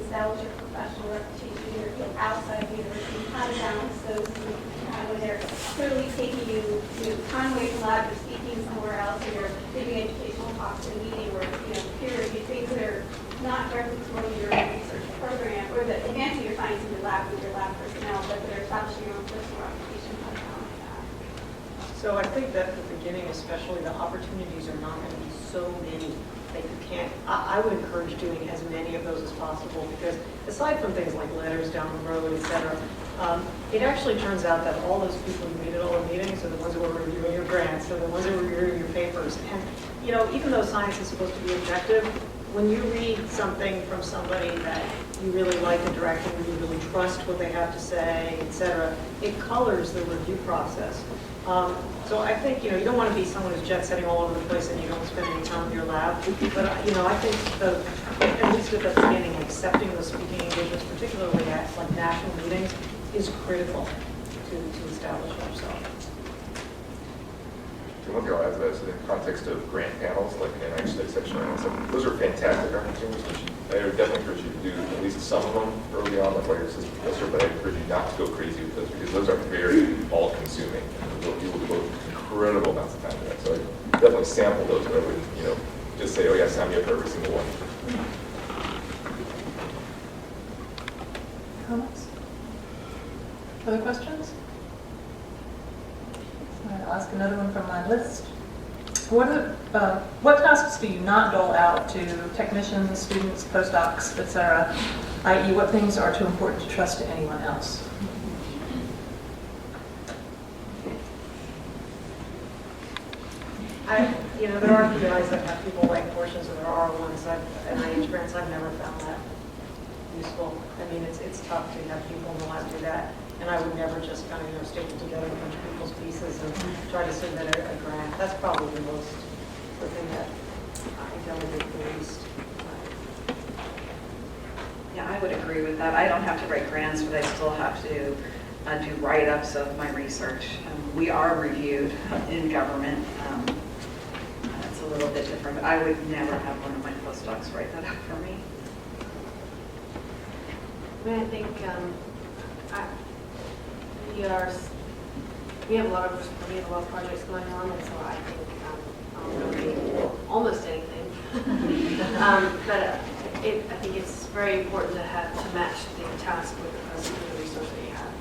establish your professional reputation in your field outside of the university, how to balance those two, when they're clearly taking you time away from lab, you're speaking somewhere else, or you're giving educational talks in a meeting, or peer-reviewed things that are not directly promoting your research program, or that advancing your science in your lab with your lab personnel, but that are establishing your own personal reputation, how to balance that. So I think that at the beginning especially, the opportunities are not going to be so many that you can't, I would encourage doing as many of those as possible, because aside from things like letters down the road, et cetera, it actually turns out that all those people you meet at all the meetings are the ones who are reviewing your grants, are the ones who are reviewing your papers. And, even though science is supposed to be objective, when you read something from somebody that you really like the direction, you really trust what they have to say, et cetera, it colors the review process. So I think, you don't want to be someone who's jet setting all over the place and you don't spend any time in your lab. But, I think at least at the beginning, accepting those speaking engagements, particularly at like national meetings, is critical to establish yourself. One thing I'll add to that is in the context of grant panels, like an NIH Study Section, those are fantastic opportunities, which I would definitely encourage you to do at least some of them early on, like while you're assistant professor, but I encourage you not to go crazy with those because those are very all-consuming. You will devote incredible amounts of time to that. So I definitely sample those, but I wouldn't, just say, oh yeah, sign me up for every single one. Comments? Other questions? All right, I'll ask another one from my list. What tasks do you not dole out to technicians, students, postdocs, etc., i.e. what things are too important to trust to anyone else? There are PIs that have people write portions of their R1s. NIH grants, I've never found that useful. I mean, it's tough to have people in the lab do that. And I would never just kind of, staple together a bunch of people's pieces and try to submit a grant. That's probably the thing that I delegate the least. Yeah, I would agree with that. I don't have to write grants, but I still have to do write-ups of my research. We are reviewed in government. It's a little bit different, but I would never have one of my postdocs write that up for me. I think we have a lot of projects going on, and so I think I'll really almost anything. But I think it's very important to match the task with the resource that you have.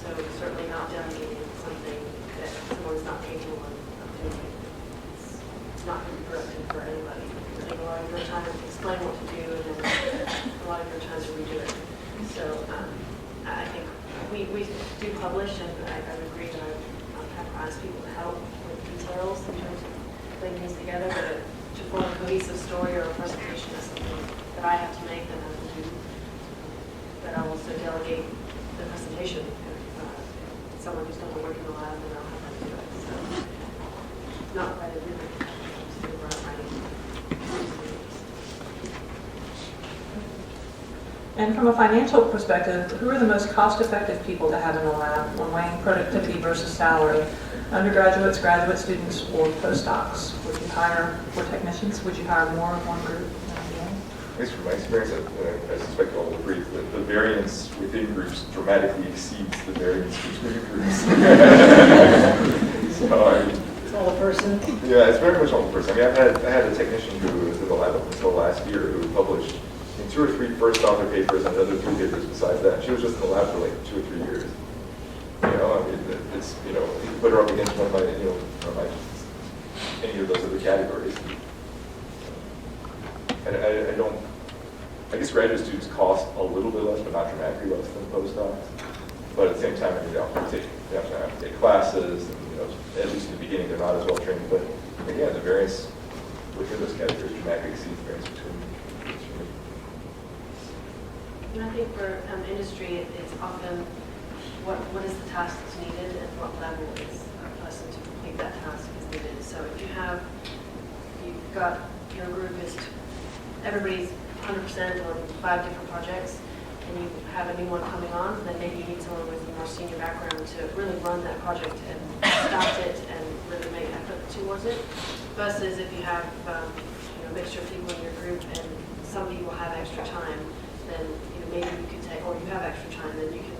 So certainly not delegating something that someone's not capable of doing. It's not going to be productive for anybody. I think a lot of your time is to explain what to do, and then a lot of your time is to redo it. So I think we do publish, and I would agree that I have to ask people to help with details in terms of putting things together, but to form a cohesive story or a presentation is something that I have to make and I will do. But I'll also delegate the presentation if someone who's done the work in the lab, and I'll have them do it. So not write it really, just do writing. And from a financial perspective, who are the most cost-effective people to have in the lab when weighing productivity versus salary? Undergraduates, graduate students, or postdocs? Would you hire, or technicians, would you hire more of one group than the other? At least from my experience, I suspect you'll all agree that the variance within groups dramatically exceeds the variance between groups. It's all a person. Yeah, it's very much all the person. I mean, I had a technician who was in the lab up until last year who published 2 or 3 first author papers and another 3 papers besides that. She was just in the lab for like 2 or 3 years. I mean, it's, you put her up against one of my, any of those other categories. And I guess graduate students cost a little bit less, but not dramatically less than postdocs. But at the same time, they have to take classes, and, at least in the beginning, they're not as well trained. But again, the variance within those categories dramatically exceeds the variance between. And I think for industry, it's often what is the task that's needed and what level is a person to complete that task is needed. So if you've got your group is everybody's 100% on 5 different projects, and you have a new one coming on, then maybe you need someone with a more senior background to really run that project and start it and really make effort towards it. Versus if you have a mixture of people in your group and some people have extra time, then maybe you could take, or you have extra time, then you can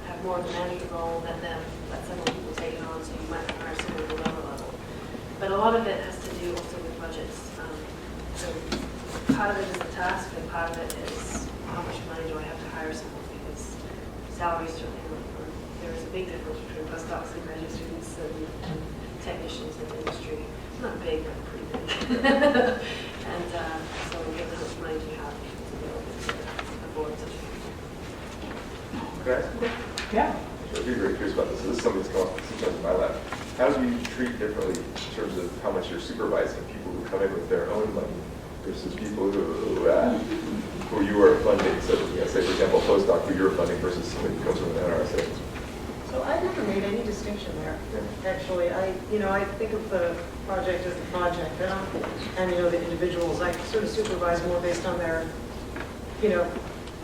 have more of a manager role, let several people take it on, so you might hire someone at a lower level. But a lot of it has to do also with budgets. So part of it is the task, and part of it is how much money do I have to hire someone, because salaries certainly, there is a big difference between postdocs and graduate students and technicians in the industry. Not big, but pretty big. And so given how much money do you have to be able to afford such a thing? Okay. Yeah. I'd be very curious about this. So this is something that's come up sometimes in my lab. How do you treat differently in terms of how much you're supervising people who come in with their own money versus people who you are funding? So, say, for example, a postdoc who you're funding versus somebody who comes from an NRSA. So I never made any distinction there, actually. I think of the project as the project, and the individuals, I sort of supervise more based on their,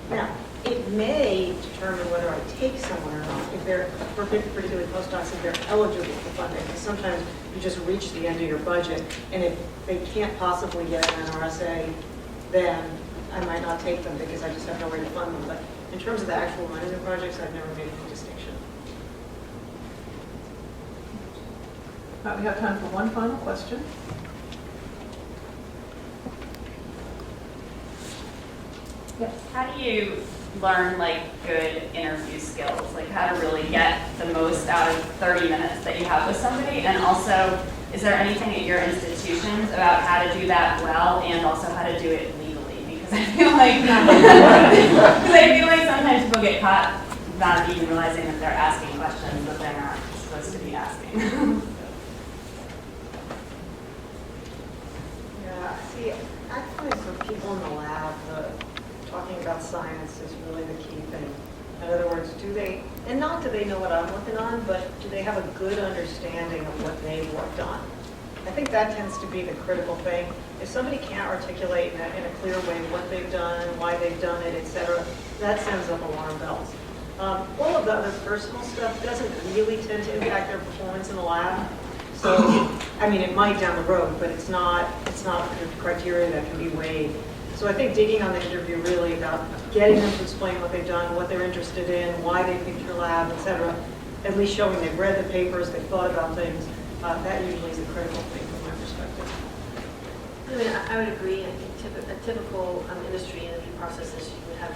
now, it may determine whether I take someone or not, if they're, particularly postdocs, if they're eligible for funding. Because sometimes you just reach the end of your budget, and if they can't possibly get an NRSA, then I might not take them because I just have no way to fund them. But in terms of the actual running of projects, I've never made any distinction. We have time for one final question. Yes. How do you learn good interview skills, how to really get the most out of 30 minutes that you have with somebody? And also, is there anything at your institutions about how to do that well and also how to do it legally? Because I feel like sometimes people get caught without even realizing that they're asking questions that they're not supposed to be asking. Yeah, see, I find for people in the lab, talking about science is really the key thing. In other words, do they know what I'm working on, but do they have a good understanding of what they've worked on? I think that tends to be the critical thing. If somebody can't articulate in a clear way what they've done, why they've done it, etc., that sends up alarm bells. All of the other personal stuff doesn't really tend to impact their performance in the lab. So, it might down the road, but it's not a criteria that can be weighed. So I think digging on the interview really about getting them to explain what they've done, what they're interested in, why they picked your lab, et cetera, at least showing they've read the papers, they've thought about things, that usually is a critical thing from my perspective. I would agree. I think a typical industry interview process is you would have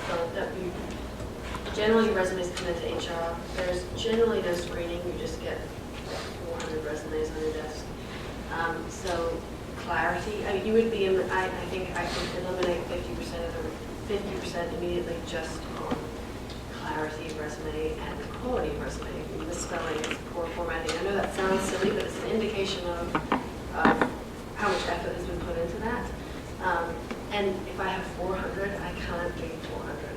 generally resumes come into HR. There's generally no screening. You just get 400 resumes on your desk. So clarity. You would be. I think I could eliminate 50% immediately just on clarity of resume and quality of resume. Misspelling, poor formatting. I know that sounds silly, but it's an indication of how much effort has been put into that. And if I have 400, I can't read 400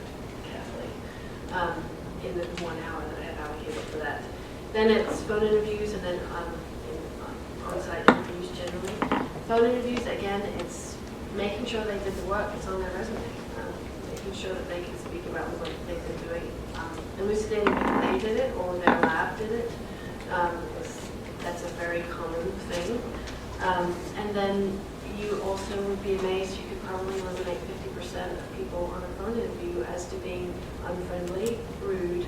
carefully in the 1 hour that I have allocated for that. Then it's phone interviews, and then on-site interviews generally. Phone interviews, again, it's making sure they did the work that's on their resume, making sure that they can speak about what they've been doing, elucidating whether they did it or their lab did it. That's a very common thing. And then you also would be amazed, you could probably eliminate 50% of people on a phone interview as to being unfriendly, rude,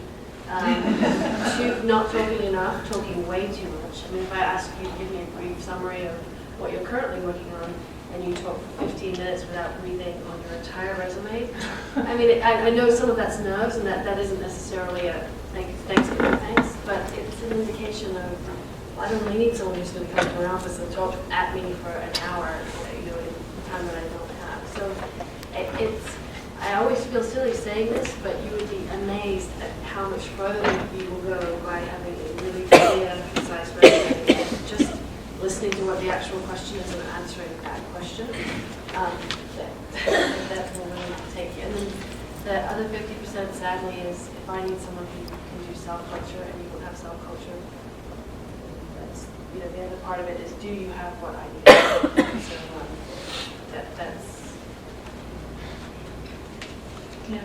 not talking enough, talking way too much. If I ask you to give me a brief summary of what you're currently working on, and you talk for 15 minutes without breathing on your entire resume, I know some of that's nerves, and that isn't necessarily a thanks, but it's an indication of, I don't really need someone who's going to come to my office and talk at me for an hour, in time that I don't have. So I always feel silly saying this, but you would be amazed at how much further you will go by having a really clear, concise resume, and just listening to what the actual question is and answering that question. That will really take you. And then the other 50%, sadly, is if I need someone who can do cell culture and you don't have cell culture, that's, the other part of it is, do you have what I need? So that's.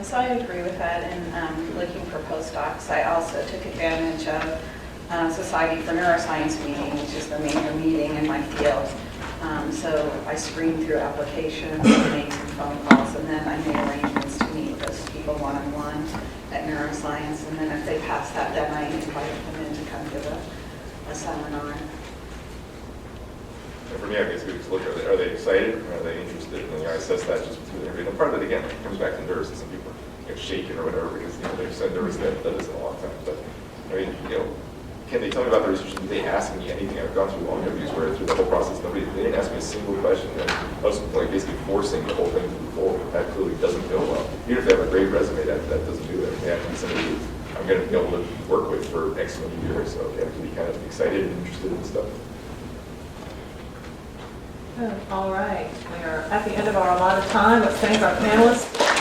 So I agree with that. And looking for postdocs, I also took advantage of Society for Neuroscience meeting, which is the major meeting in my field. So I screened through applications, made some phone calls, and then I made arrangements to meet those people one-on-one at neuroscience. And then if they pass that, then I invite them in to come give a seminar. And for me, I guess we just look at, are they excited, or are they interested? And I assess that just through the interview. And part of it, again, it comes back to nerves, and some people get shaken or whatever, because they're so nervous that isn't a long time. But, I mean, can they tell me about the research? Did they ask me anything? I've gone through long interviews where through the whole process, they didn't ask me a single question. And I was like basically forcing the whole thing to move forward. That clearly doesn't go well. Even if they have a great resume, that doesn't do it. They have to be somebody who I'm going to be able to work with for X many years. So they have to be kind of excited and interested in stuff. All right, we are at the end of our allotted time. Let's thank our panelists.